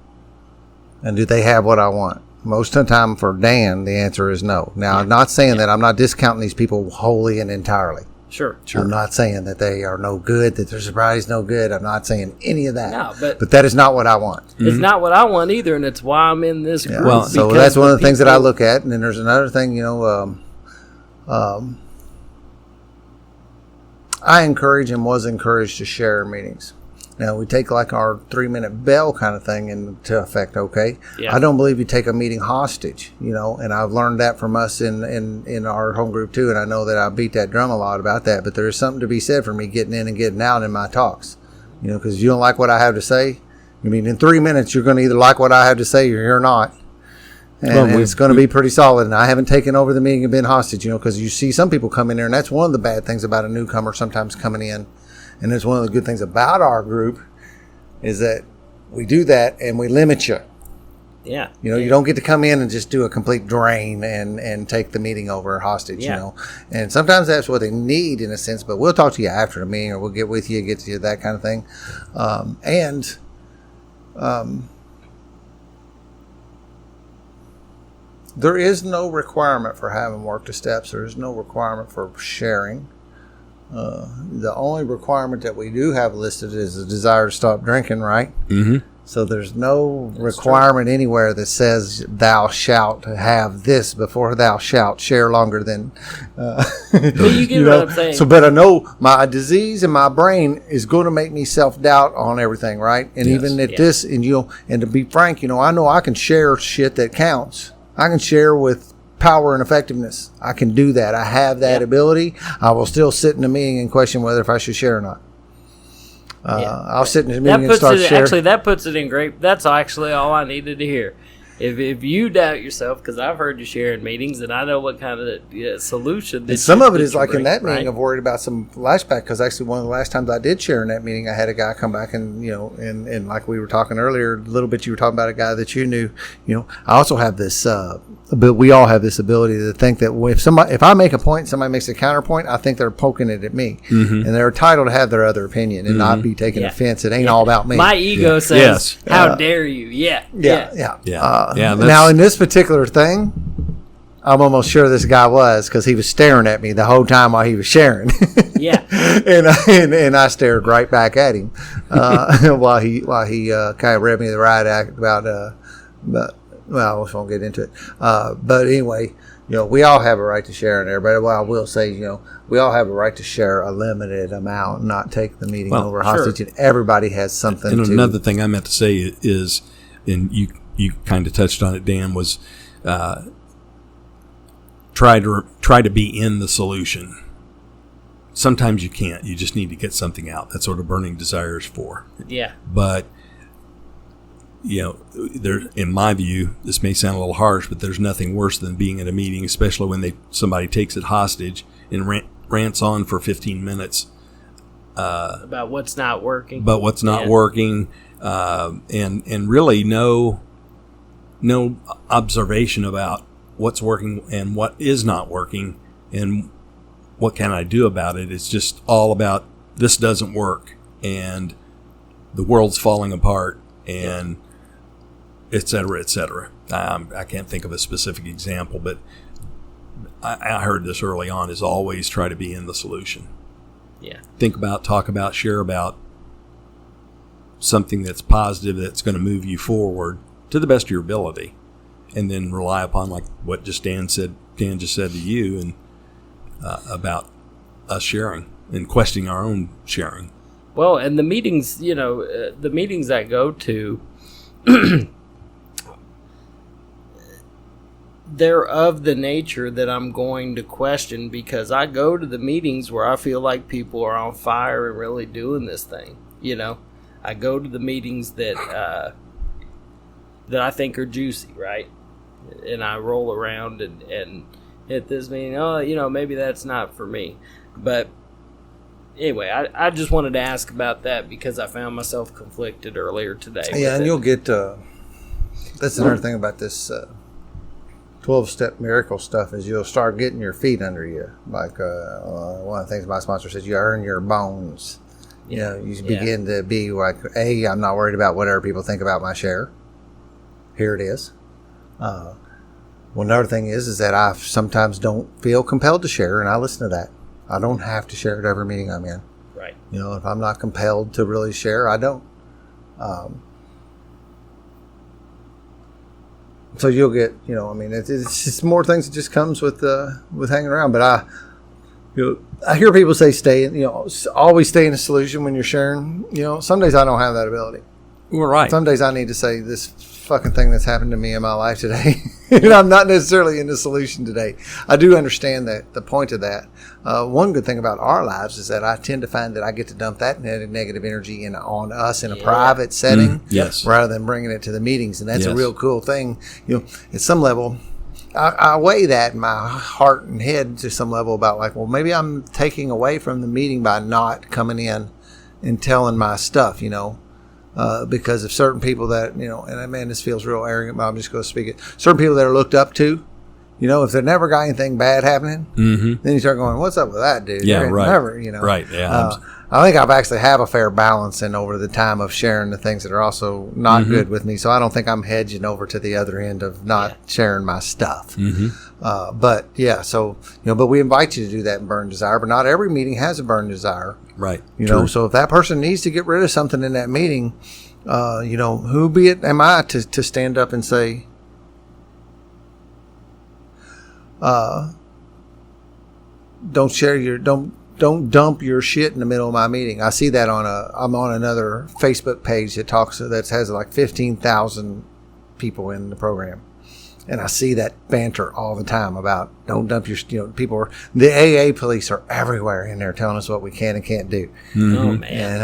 and do they have what I want? Most of the time for Dan, the answer is no. Now, I'm not saying that I'm not discounting these people wholly and entirely. Sure. I'm not saying that they are no good, that their sobriety is no good. I'm not saying any of that. No, but that is not what I want. It's not what I want either, and it's why I'm in this group. Well, so that's one of the things that I look at. And then there's another thing, I encourage and was encouraged to share in meetings. Now, we take like our 3-minute bell kind of thing into effect, okay? Yeah. I don't believe you take a meeting hostage, and I've learned that from us in our home group too, and I know that I beat that drum a lot about that, but there's something to be said for me getting in and getting out in my talks, because you don't like what I have to say. I mean, in 3 minutes, you're going to either like what I have to say or not. And it's going to be pretty solid. And I haven't taken over the meeting and been hostage, because you see some people come in there, and that's one of the bad things about a newcomer sometimes coming in. And it's one of the good things about our group is that we do that and we limit you. Yeah. You don't get to come in and just do a complete drain and take the meeting over hostage, And sometimes that's what they need in a sense, but we'll talk to you after the meeting, or we'll get with you, get to you, that kind of thing. There is no requirement for having work the steps. There is no requirement for sharing. The only requirement that we do have listed is a desire to stop drinking, right? Mm-hmm. So there's no requirement anywhere that says thou shalt have this before thou shalt share longer than. But you get what I'm saying. So, but I know my disease in my brain is going to make me self-doubt on everything, right? And even at this, and and to be frank, I know I can share shit that counts. I can share with power and effectiveness. I can do that. I have that ability. I will still sit in a meeting and question whether if I should share or not. I'll sit in a meeting and start sharing. Actually, that puts it in great. That's actually all I needed to hear. If you doubt yourself, because I've heard you share in meetings, and I know what kind of solution. And some of it is like in that meeting, I've worried about some flashback, because actually one of the last times I did share in that meeting, I had a guy come back and and like we were talking earlier, a little bit you were talking about a guy that you knew. I also have this. But we all have this ability to think that if I make a point, somebody makes a counterpoint, I think they're poking it at me, and they're entitled to have their other opinion and not be taking offense. It ain't all about me. My ego says, "How dare you?" Yeah. Now in this particular thing, I'm almost sure this guy was, because he was staring at me the whole time while he was sharing. and I stared right back at him while he kind of read me the right act about well, I just won't get into it. But anyway, we all have a right to share in there. But what I will say, we all have a right to share a limited amount, not take the meeting over hostage. And everybody has something. And another thing I meant to say is, and you kind of touched on it, Dan, was try to be in the solution. Sometimes you can't. You just need to get something out. That's what a burning desire is for. Yeah. But there, in my view, this may sound a little harsh, but there's nothing worse than being at a meeting, especially when somebody takes it hostage and rants on for 15 minutes about what's not working. And really no observation about what's working and what is not working and what can I do about it. It's just all about this doesn't work and the world's falling apart and et cetera, et cetera. I can't think of a specific example, but I heard this early on, is always try to be in the solution. Yeah. Think about, talk about, share about something that's positive, that's going to move you forward to the best of your ability, and then rely upon, like what Dan just said to you, and about us sharing and questioning our own sharing. Well, and the meetings, the meetings I go to, they're of the nature that I'm going to question, because I go to the meetings where I feel like people are on fire and really doing this thing. I go to the meetings that I think are juicy, right? And I roll around and hit this meeting. Maybe that's not for me. But anyway, I just wanted to ask about that because I found myself conflicted earlier today. Yeah, and you'll get that's another thing about this 12-step miracle stuff, is you'll start getting your feet under you. Like one of the things my sponsor says, you earn your bones. You begin to be like, I'm not worried about whatever people think about my share. Here it is. Well, another thing is that I sometimes don't feel compelled to share, and I listen to that. I don't have to share at every meeting I'm in. Right. If I'm not compelled to really share, I don't. So you'll get, it's just more things that just comes with hanging around. But I hear people say always stay in a solution when you're sharing. Some days I don't have that ability. We're right. Some days I need to say this fucking thing that's happened to me in my life today. And I'm not necessarily in the solution today. I do understand that the point of that. One good thing about our lives is that I tend to find that I get to dump that negative energy on us in a private setting, rather than bringing it to the meetings. And that's a real cool thing. At some level, I weigh that in my heart and head to some level about like, well, maybe I'm taking away from the meeting by not coming in and telling my stuff, because of certain people that, and man, this feels real arrogant, but I'm just going to speak it. Certain people that are looked up to, if they never got anything bad happening, then you start going, what's up with that, dude? Yeah, right. Never, Right, yeah. I think I've actually have a fair balance in over the time of sharing the things that are also not good with me. So I don't think I'm hedging over to the other end of not sharing my stuff. But yeah, so, but we invite you to do that in Burn Desire, but not every meeting has a Burn Desire. Right. So if that person needs to get rid of something in that meeting, who be it am I to stand up and say, don't dump your shit in the middle of my meeting. I see that I'm on another Facebook page that has like 15,000 people in the program. And I see that banter all the time about don't dump your, the AA police are everywhere in there telling us what we can and can't do. Oh, man.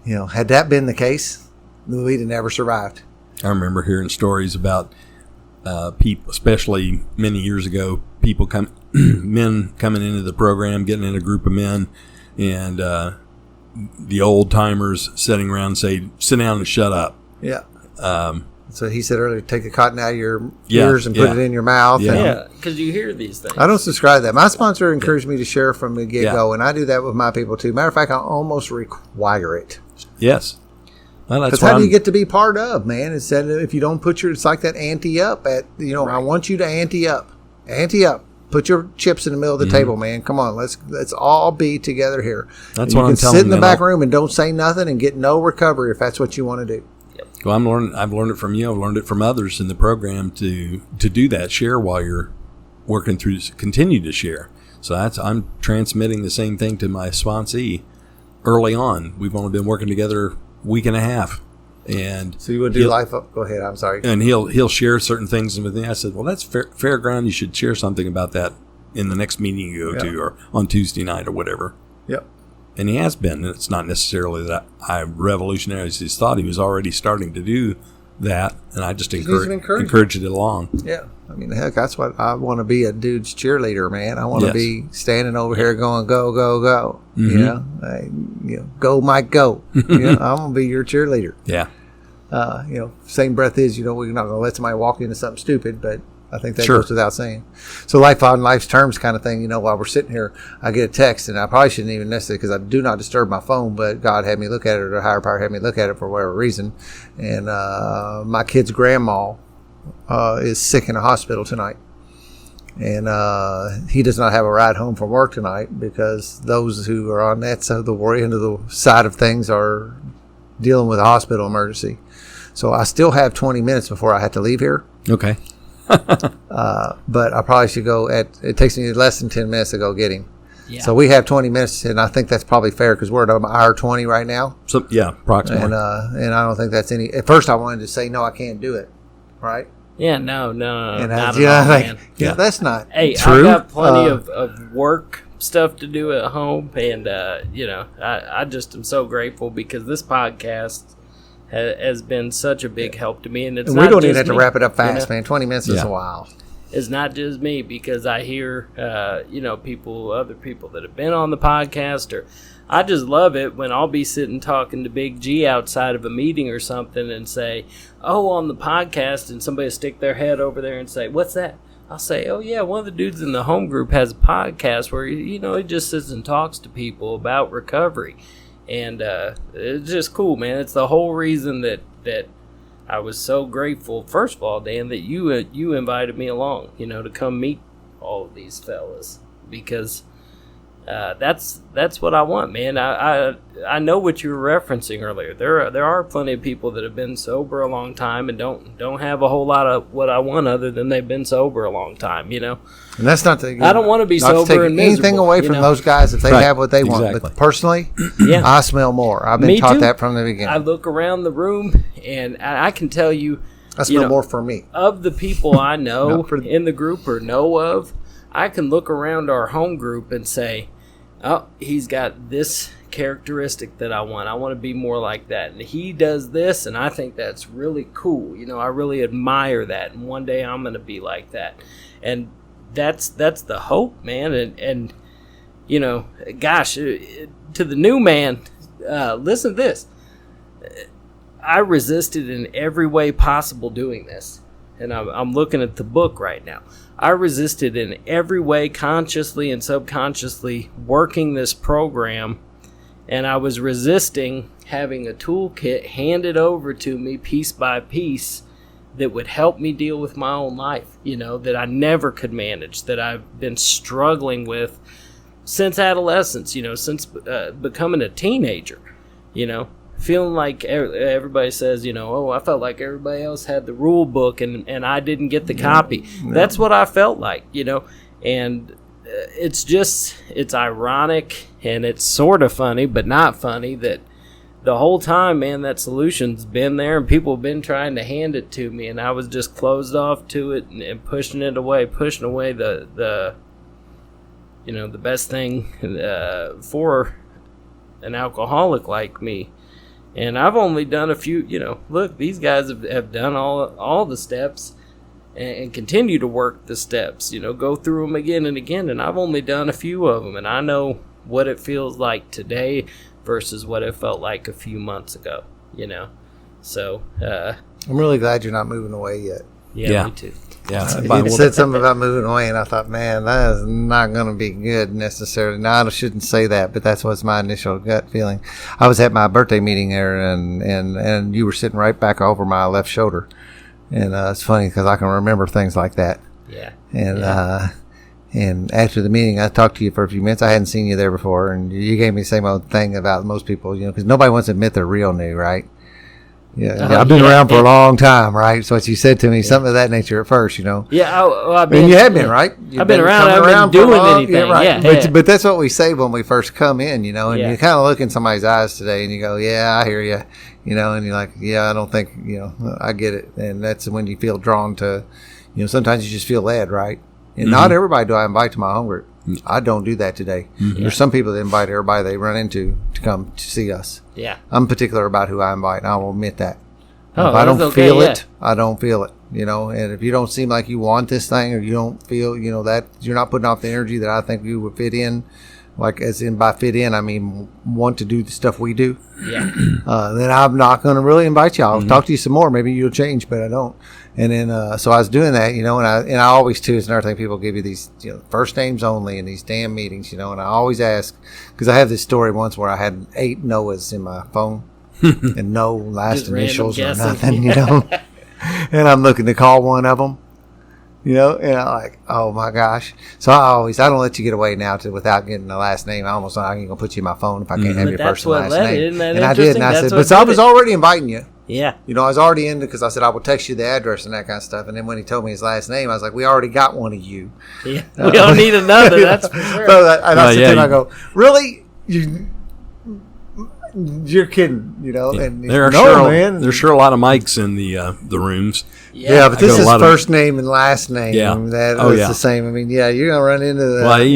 And, had that been the case, we'd have never survived. I remember hearing stories about people, especially many years ago, men coming into the program, getting in a group of men, and the old timers sitting around and say, "Sit down and shut up." Yeah. So he said earlier, take a cotton out of your ears and put it in your mouth. Yeah, because you hear these things. I don't subscribe to that. My sponsor encouraged me to share from the get-go, and I do that with my people too. Matter of fact, I almost require it. Yes. Well, that's how do you get to be part of, man? It said if you don't put it's like that ante up at, I want you to ante up. Ante up. Put your chips in the middle of the table, man. Come on, let's all be together here. That's what I'm telling you. You can sit in the back room and don't say nothing and get no recovery if that's what you want to do. Well, I've learned it from you. I've learned it from others in the program to do that. Share while you're working through. Continue to share. So I'm transmitting the same thing to my sponsee early on. We've only been working together a week and a half. And so you would do life up. Go ahead. I'm sorry. And he'll share certain things with me. I said, well, that's fair ground. You should share something about that in the next meeting you go to, or on Tuesday night, or whatever. Yep. And he has been. And it's not necessarily that I revolutionized his thought. He was already starting to do that, and I just encouraged it along. Yeah. I mean, heck, that's what I want to be, a dude's cheerleader, man. I want to be standing over here going, go, go, go. Go, Mike, go. I'm going to be your cheerleader. Yeah. Same breath is, we're not going to let somebody walk into something stupid, but I think that goes without saying. So life on life's terms kind of thing, while we're sitting here, I get a text, and I probably shouldn't even necessarily, because I do not disturb my phone, but God had me look at it, or the higher power had me look at it for whatever reason. And my kid's grandma is sick in a hospital tonight. And he does not have a ride home from work tonight because those who are on that side of the side of things are dealing with a hospital emergency. So I still have 20 minutes before I have to leave here. Okay. But I probably should go it takes me less than 10 minutes to go get him. Yeah. So we have 20 minutes, and I think that's probably fair because we're at an hour 20 right now. So yeah, approximately. And I don't think that's any. At first, I wanted to say no, I can't do it. Right? Yeah, no, and not at all, man. That's not I true. got plenty of work stuff to do at home, and I just am so grateful because this podcast has been such a big help to me, and it's not we don't just even have me, to wrap it up fast, man. 20 minutes is a while. It's not just me, because I hear other people that have been on the podcast, or I just love it when I'll be sitting talking to Big G outside of a meeting or something and say, oh, on the podcast, and somebody will stick their head over there and say, what's that? I'll say, oh yeah, one of the dudes in the home group has a podcast where he just sits and talks to people about recovery. And it's just cool, man. It's the whole reason that I was so grateful, first of all, Dan, that you invited me along, to come meet all of these fellas, because that's what I want, man. I know what you were referencing earlier. There are plenty of people that have been sober a long time and don't have a whole lot of what I want other than they've been sober a long time, And that's not the. I don't want to be sober to take and miserable. Anything away from those guys if they have what they want. But personally, I smell more. I've been taught that from the beginning. I look around the room and I can tell you, I smell more for me. Of the people I know in the group or know of, I can look around our home group and say, oh, he's got this characteristic that I want. I want to be more like that. And he does this, and I think that's really cool. I really admire that. And one day I'm going to be like that. And that's the hope, man. And gosh, to the new man, listen to this. I resisted in every way possible doing this. and I'm looking at the book right now. I resisted in every way, consciously and subconsciously, working this program, and I was resisting having a toolkit handed over to me piece by piece that would help me deal with my own life, that I never could manage, that I've been struggling with since adolescence, since becoming a teenager, feeling like everybody says, I felt like everybody else had the rule book and I didn't get the copy. No. That's what I felt like, and it's ironic and it's sort of funny, but not funny, that the whole time, man, that solution's been there and people have been trying to hand it to me, and I was just closed off to it and pushing away the best thing for an alcoholic like me. And I've only done a few, look, these guys have done all the steps and continue to work the steps, go through them again and again. And I've only done a few of them, and I know what it feels like today versus what it felt like a few months ago, So, I'm really glad you're not moving away yet. Yeah. Me too. Yeah, you said something about moving away, and I thought, man, that is not going to be good necessarily. No, I shouldn't say that, but that's what's my initial gut feeling. I was at my birthday meeting there, and you were sitting right back over my left shoulder, and it's funny because I can remember things like that. Yeah. And after the meeting, I talked to you for a few minutes. I hadn't seen you there before, and you gave me the same old thing about most people, because nobody wants to admit they're real new, right? Yeah, I've been around for a long time, right? So what you said to me, something of that nature at first, Yeah, you have been, right? I've been around. I haven't been doing anything. Yeah, right. But that's what we say when we first come in, and you kind of look in somebody's eyes today, and you go, "Yeah, I hear you," and you're like, "Yeah, I don't think, I get it," and that's when you feel drawn to, sometimes you just feel led, right? And not everybody do I invite to my home group. I don't do that today. There's some people that invite everybody they run into to come to see us. Yeah. I'm particular about who I invite, and I will admit that. Oh, if I don't feel it, I don't feel it. And if you don't seem like you want this thing, or you don't feel, that you're not putting off the energy that I think you would fit in, like as in by fit in, I mean want to do the stuff we do. Yeah. Then I'm not going to really invite you. I'll talk to you some more. Maybe you'll change, but I don't. And then, so I was doing that, and I always too, it's another thing, people give you these, first names only in these damn meetings, and I always ask, because I have this story once where I had 8 Noahs in my phone, and no last initials or nothing, and I'm looking to call one of them, and I'm like, oh my gosh. So I don't let you get away now without getting the last name. I'm not going to put you in my phone if I can't have your first and last name. And I did, and I said, but I was already inviting you. Yeah. I was already into, because I said I will text you the address and that kind of stuff. And then when he told me his last name, I was like, we already got one of you. Yeah. We don't need another, that's for sure. I go, really? You're kidding, And there's sure a lot of mics in the rooms. Yeah, but this is first name and last name. Yeah. That's the same. I mean, you're going to run into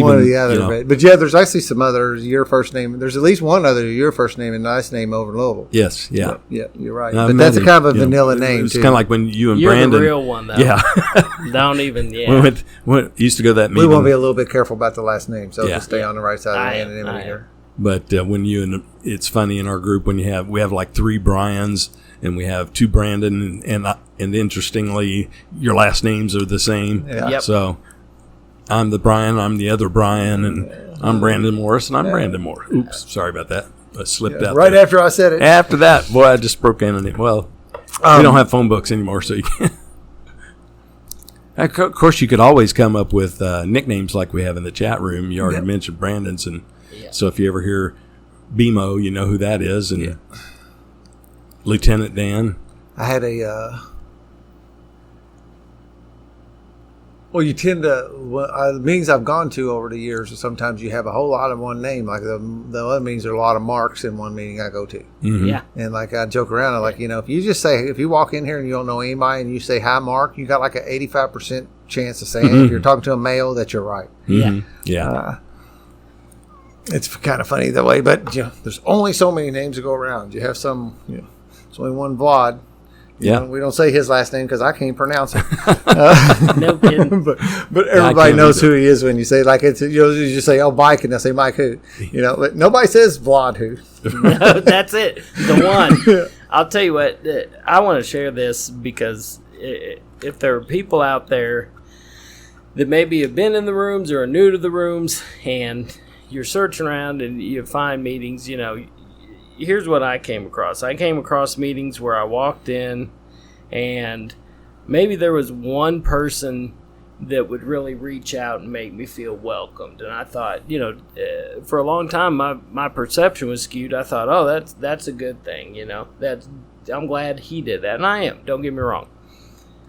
one or the other. But there's actually some others, your first name. There's at least one other, your first name and last name over Louisville. Yes, yeah. Yeah, you're right. But that's a kind of a vanilla name, it's kind of like when you and Brandon. You're the real one, though. Yeah. Don't even, we used to go to that meeting. We want to be a little bit careful about the last name, so just stay on the right side of the anonymity here. But when it's funny in our group when we have like 3 Brians and we have 2 Brandon and interestingly your last names are the same. Yeah. Yep. So I'm the Brian, I'm the other Brian, and I'm Brandon Morris, and I'm Brandon Moore. Oops, sorry about that. I slipped out. Right there. after I said it. After that, boy, I just broke in on it. Well, we don't have phone books anymore, so you can't. Of course, you could always come up with nicknames like we have in the chat room. You already mentioned Brandon's, and so if you ever hear BMO, you know who that is, and Lieutenant Dan. I had a. Well, you tend to meetings I've gone to over the years. Sometimes you have a whole lot of one name. Like the other meetings, there are a lot of Marks in one meeting I go to. Mm-hmm. Yeah, and like I joke around, I'm like, if you just say, if you walk in here and you don't know anybody and you say hi, Mark, you got like an 85% chance of saying if you're talking to a male that you're right. Yeah. It's kind of funny that way, but there's only so many names to go around. You have some, there's only one Vlad. We don't say his last name because I can't pronounce it. No kidding. But everybody knows who he is when you say, like, it's, you just say, oh, Mike, and they'll say Mike who. But nobody says Vlad who. No, that's it. The one. I'll tell you what, I want to share this because if there are people out there that maybe have been in the rooms or are new to the rooms, and you're searching around and you find meetings, here's what I came across. I came across meetings where I walked in and maybe there was one person that would really reach out and make me feel welcomed. And I thought, for a long time, my perception was skewed. I thought, oh, that's a good thing, I'm glad he did that. And I am, don't get me wrong.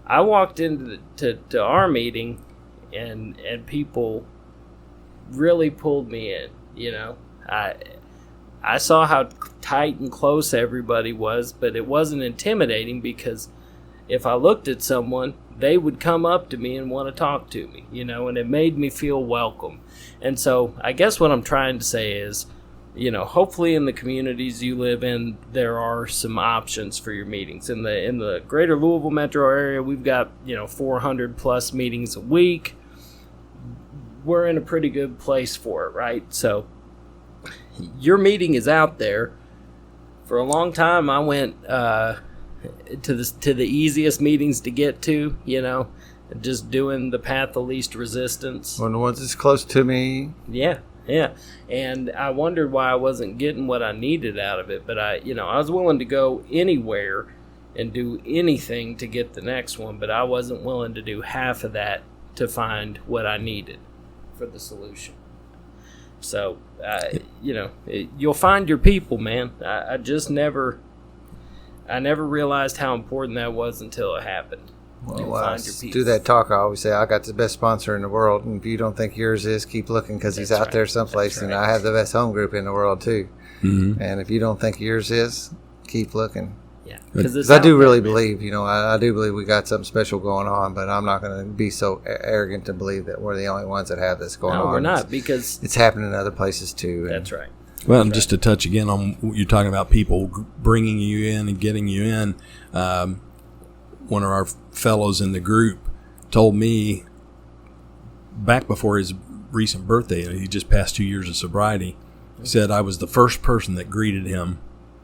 I walked into to our meeting and people really pulled me in, I saw how tight and close everybody was, but it wasn't intimidating because if I looked at someone, they would come up to me and want to talk to me, and it made me feel welcome. And so I guess what I'm trying to say is, hopefully in the communities you live in, there are some options for your meetings. In the greater Louisville metro area, we've got, 400 plus meetings a week. We're in a pretty good place for it, right? So your meeting is out there. For a long time, I went to the easiest meetings to get to, just doing the path of least resistance. One of the ones that's close to me. Yeah. And I wondered why I wasn't getting what I needed out of it. But I was willing to go anywhere and do anything to get the next one, but I wasn't willing to do half of that to find what I needed for the solution. So, you'll find your people, man. I never realized how important that was until it happened. Well, do that talk. I always say, I got the best sponsor in the world, and if you don't think yours is, keep looking because he's out there someplace. Right. And I have the best home group in the world too. Mm-hmm. And if you don't think yours is, keep looking. Yeah, because I do really believe, I do believe we got something special going on, but I'm not going to be so arrogant to believe that we're the only ones that have this going on. No, we're not, because it's happening in other places too. That's right. Well, and just to touch again on what you're talking about, people bringing you in and getting you in. One of our fellows in the group told me back before his recent birthday, he just passed 2 years of sobriety, he said I was the first person that greeted him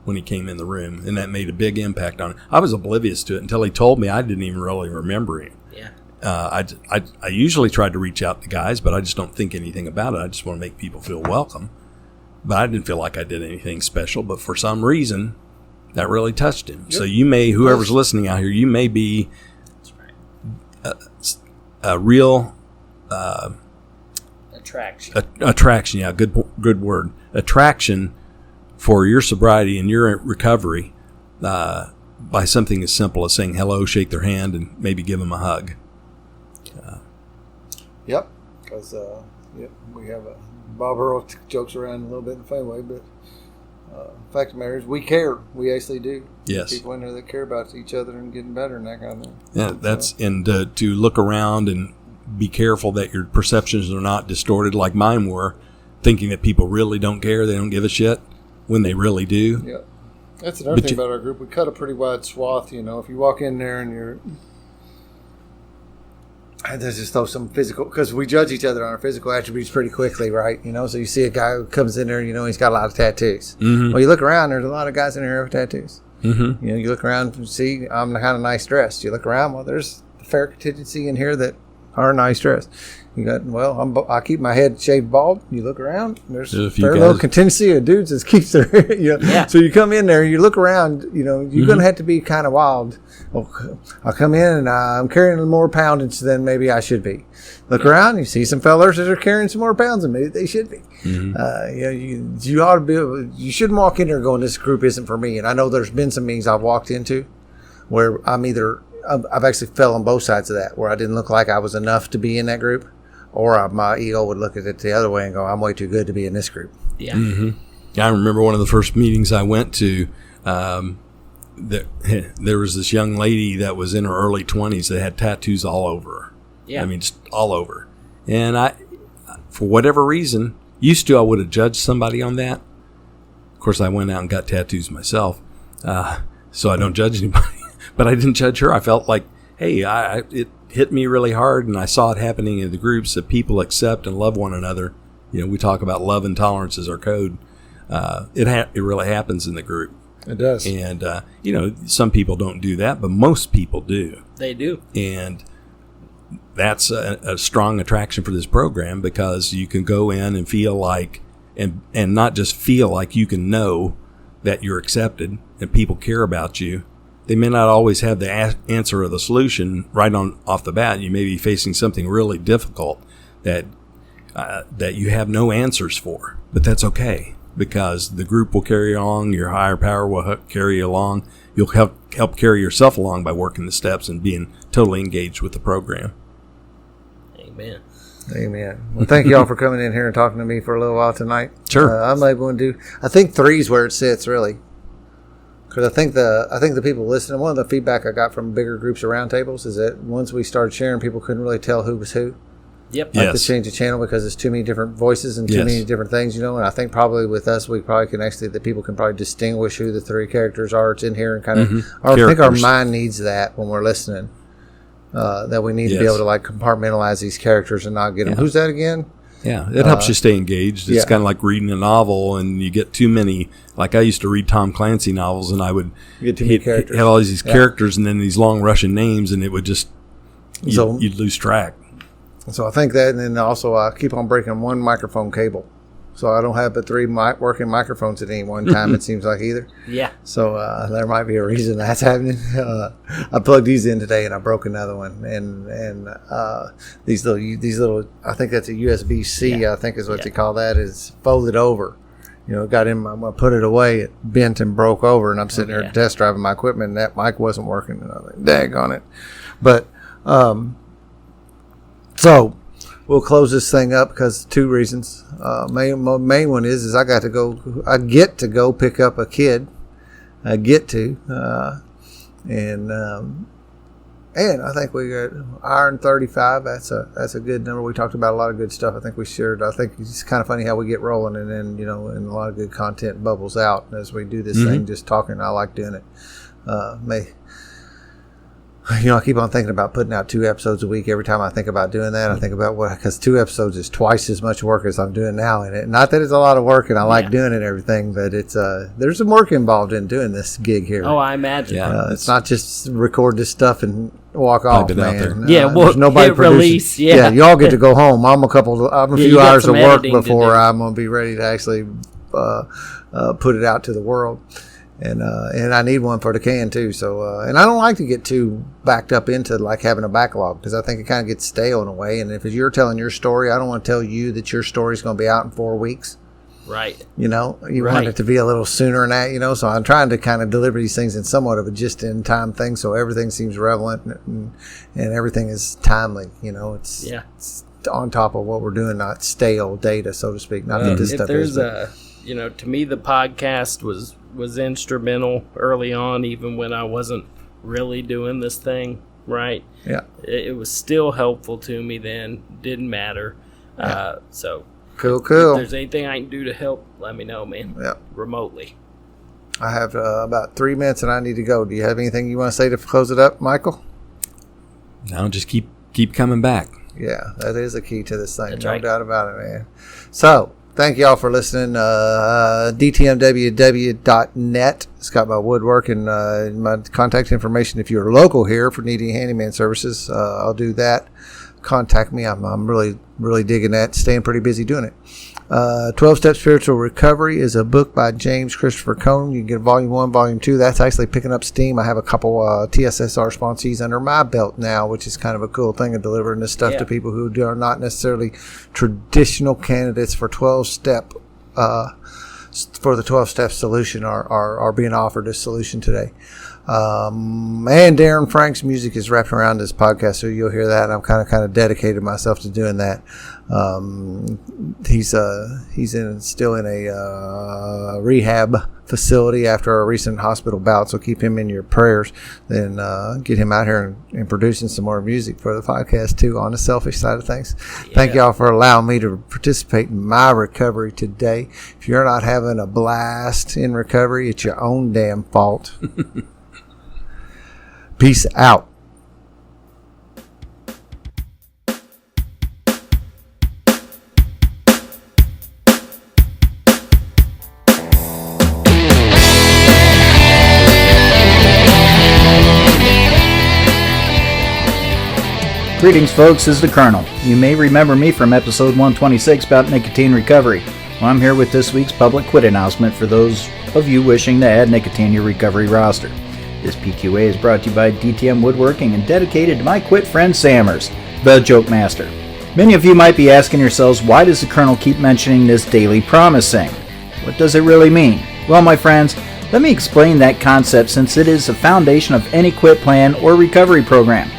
when he came in the room, and that made a big impact on it. I was oblivious to it until he told me. I didn't even really remember him. Yeah. I usually try to reach out to guys, but I just don't think anything about it. I just want to make people feel welcome. But I didn't feel like I did anything special. But for some reason, that really touched him. Yep. So you may, whoever's listening out here, you may be a real attraction. Attraction, yeah, good word. Attraction for your sobriety and your recovery by something as simple as saying hello, shake their hand, and maybe give them a hug. Yep, because we have Bob Earl jokes around a little bit in the funny way, but the fact of the matter is we care. We actually do. Yes. People in there that care about each other and getting better and that kind of thing. Yeah, and to look around and be careful that your perceptions are not distorted like mine were, thinking that people really don't care, they don't give a shit, when they really do. Yeah. That's another thing about our group. We cut a pretty wide swath, If you walk in there and there's just some physical, because we judge each other on our physical attributes pretty quickly, right? So you see a guy who comes in there, he's got a lot of tattoos. Mm-hmm. Well, you look around, there's a lot of guys in there with tattoos. Mm-hmm. You look around and see, I'm kind of nice dressed. You look around, well, there's a fair contingency in here that are nice dressed. You got, I keep my head shaved bald. You look around, there's a fair little contingency of dudes that keeps their hair, Yeah. So you come in there, you look around, you're going to have to be kind of wild. Well, I'll come in and I'm carrying more poundage than maybe I should be. Look around, you see some fellers that are carrying some more pounds than maybe they should be. Mm-hmm. You ought to be. You shouldn't walk in there going, "This group isn't for me." And I know there's been some meetings I've walked into where I've actually fell on both sides of that, where I didn't look like I was enough to be in that group, or my ego would look at it the other way and go, "I'm way too good to be in this group." Yeah. Mm-hmm. I remember one of the first meetings I went to. There was this young lady that was in her early 20s that had tattoos all over her. Yeah. I mean, just all over. And I, for whatever reason, I would have judged somebody on that. Of course, I went out and got tattoos myself, so I don't judge anybody. But I didn't judge her. I felt like, hey, it hit me really hard, and I saw it happening in the groups that people accept and love one another. We talk about love and tolerance as our code. It really happens in the group. It does. And, some people don't do that, but most people do. They do. And that's a strong attraction for this program, because you can go in and feel like, and not just feel like, you can know that you're accepted and people care about you. They may not always have the answer or the solution right on off the bat. You may be facing something really difficult that you have no answers for, but that's okay, because the group will carry you along. Your higher power will help carry you along. You'll help carry yourself along by working the steps and being totally engaged with the program. Amen. Amen. Well, thank you all for coming in here and talking to me for a little while tonight. Sure. I'm able to do. I think 3 is where it sits, really, because I think the people listening. One of the feedback I got from bigger groups of roundtables is that once we started sharing, people couldn't really tell who was who. Yep. Like to change the channel because there's too many different voices and too many different things, And I think probably with us, we probably can actually, the people can probably distinguish who the 3 characters are. It's in here and kind of. I think our mind needs that when we're listening. That we need to be able to like compartmentalize these characters and not get them. Who's that again? Yeah, it helps you stay engaged. It's kind of like reading a novel, and you get too many. Like I used to read Tom Clancy novels, and I would get too many characters. Have all these characters, and then these long Russian names, and it would just you'd lose track. So I think that, and then also I keep on breaking one microphone cable, so I don't have but 3 working microphones at any one time. It seems like either. Yeah. So there might be a reason that's happening. I plugged these in today, and I broke another one. And these little, I think that's a USB-C. I think is what they call that. Is folded over. Got in. I'm gonna put it away. It bent and broke over, and I'm sitting here test driving my equipment, and that mic wasn't working. And I was like, "Dag on it!" But so. We'll close this thing up because 2 reasons. Main one is I get to go pick up a kid. I get to, and I think we got hour and 35. That's a good number. We talked about a lot of good stuff. I think we shared. I think it's kind of funny how we get rolling, and then and a lot of good content bubbles out as we do this thing. Just talking, I like doing it. I keep on thinking about putting out 2 episodes a week. Every time I think about doing that, I think about because 2 episodes is twice as much work as I'm doing now. And not that it's a lot of work, and I like doing it and everything, but it's there's some work involved in doing this gig here. Oh, I imagine. It's not just record this stuff and walk off, man. There's nobody release. Yeah, y'all get to go home. I'm a few hours of work before I'm gonna be ready to actually put it out to the world. And I need one for the can too. So and I don't like to get too backed up into like having a backlog, because I think it kind of gets stale in a way. And if you're telling your story, I don't want to tell you that your story's going to be out in 4 weeks. Right. You want it to be a little sooner than that. So I'm trying to kind of deliver these things in somewhat of a just-in-time thing, so everything seems relevant and everything is timely. It's on top of what we're doing, not stale data, so to speak. Not that this stuff is. To me, the podcast was instrumental early on, even when I wasn't really doing this thing, right? Yeah. It was still helpful to me then. Didn't matter. So cool. If there's anything I can do to help, let me know, man. Yeah. Remotely. I have about 3 minutes and I need to go. Do you have anything you want to say to close it up, Michael? No, just keep coming back. Yeah, that is the key to this thing. That's no right. doubt about it, man. So, thank you all for listening. DTMWW.net. It's got my woodwork and my contact information. If you're local here for needing handyman services, I'll do that. Contact me. I'm really, really digging that. Staying pretty busy doing it. 12-Step Spiritual Recovery is a book by James Christopher Cohn. You can get Volume 1, Volume 2. That's actually picking up steam. I have a couple TSSR sponsees under my belt now, which is kind of a cool thing of delivering this stuff to people who are not necessarily traditional candidates for 12-step for the 12-step solution are being offered this solution today. And Darren Frank's music is wrapped around this podcast, so you'll hear that. I'm kind of dedicated myself to doing that. He's still in a rehab facility after a recent hospital bout, so keep him in your prayers. Then get him out here and producing some more music for the podcast too, on the selfish side of things. Thank y'all for allowing me to participate in my recovery today. If you're not having a blast in recovery, it's your own damn fault. Peace out. Greetings, folks. This is the Colonel. You may remember me from episode 126 about nicotine recovery. Well, I'm here with this week's public quit announcement for those of you wishing to add nicotine to your recovery roster. This PQA is brought to you by DTM Woodworking and dedicated to my quit friend Sammers, the Joke Master. Many of you might be asking yourselves, why does the Colonel keep mentioning this daily promising? What does it really mean? Well, my friends, let me explain that concept since it is the foundation of any quit plan or recovery program.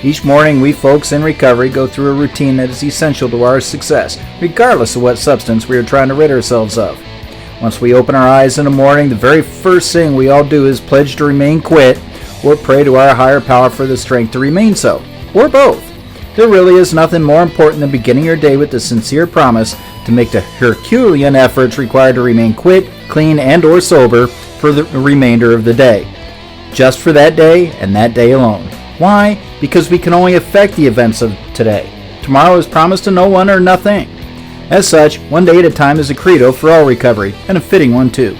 Each morning, we folks in recovery go through a routine that is essential to our success, regardless of what substance we are trying to rid ourselves of. Once we open our eyes in the morning, the very first thing we all do is pledge to remain quit or pray to our higher power for the strength to remain so, or both. There really is nothing more important than beginning your day with the sincere promise to make the Herculean efforts required to remain quit, clean, and or sober for the remainder of the day. Just for that day and that day alone. Why? Because we can only affect the events of today. Tomorrow is promised to no one or nothing. As such, one day at a time is a credo for all recovery, and a fitting one too.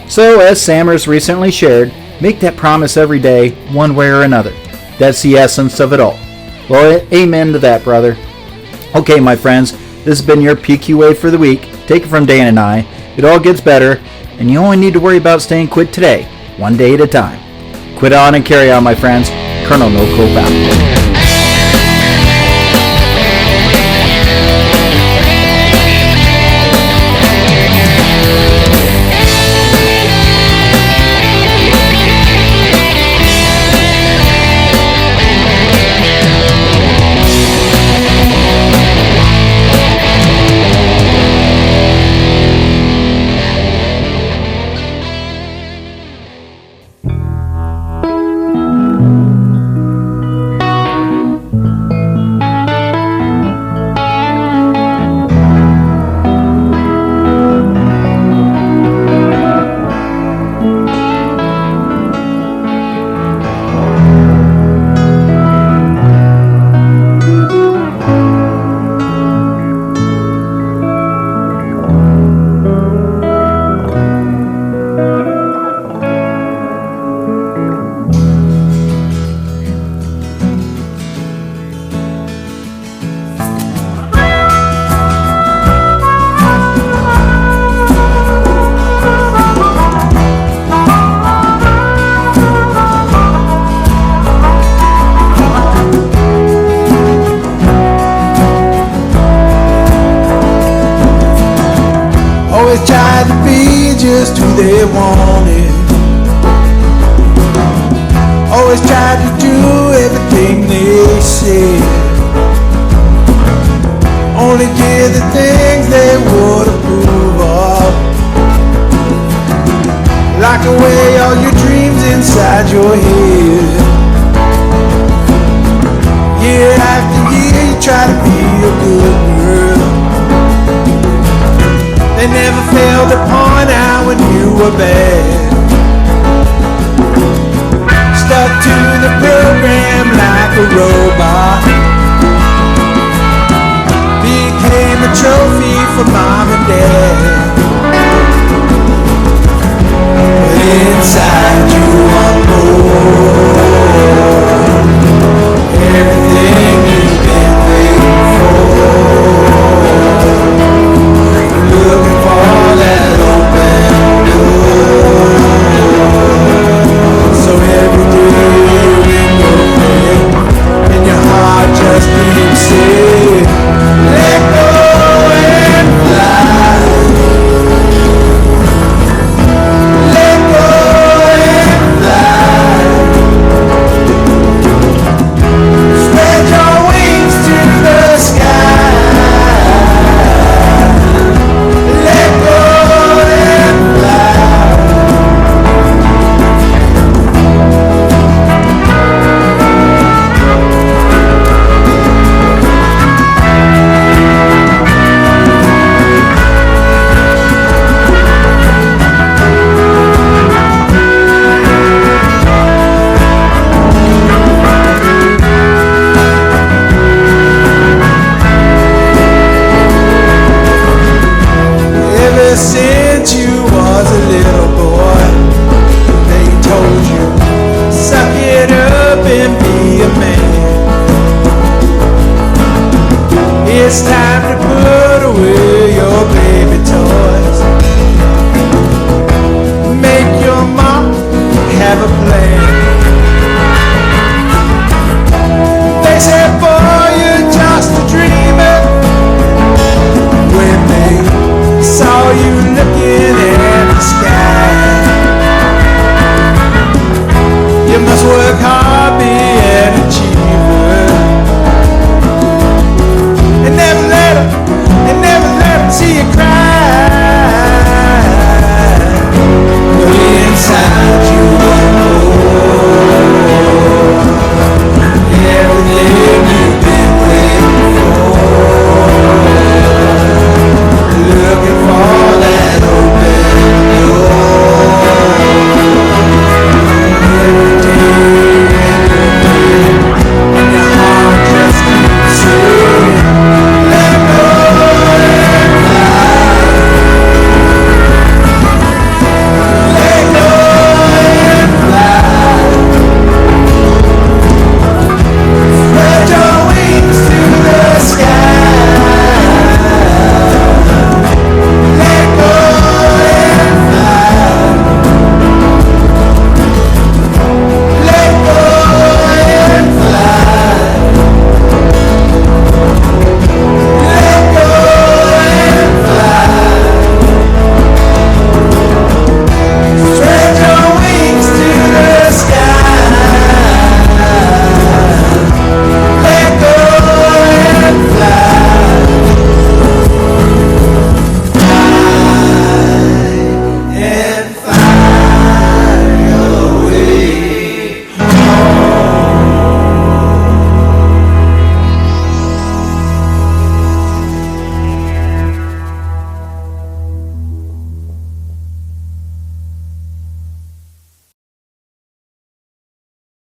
So, as Sammers recently shared, make that promise every day, one way or another. That's the essence of it all. Well, amen to that, brother. Okay, my friends, this has been your PQA for the week. Take it from Dan and I. It all gets better, and you only need to worry about staying quit today, one day at a time. Quit on and carry on, my friends. Colonel No Cope out. Always tried to be just who they wanted. Always tried to do everything they said. Only did the things they would approve of. Lock away all your dreams inside your head. Year after year you try to be a good girl. They never failed to point out when you were bad. Stuck to the program like a robot. Became a trophy for mom and dad. But inside you want more. Everything you've been waiting for. Looking for that open door. So every day in your bed, and your heart just keeps saying, let go and fly. Let go and fly. Spread your wings to the sky. Ever since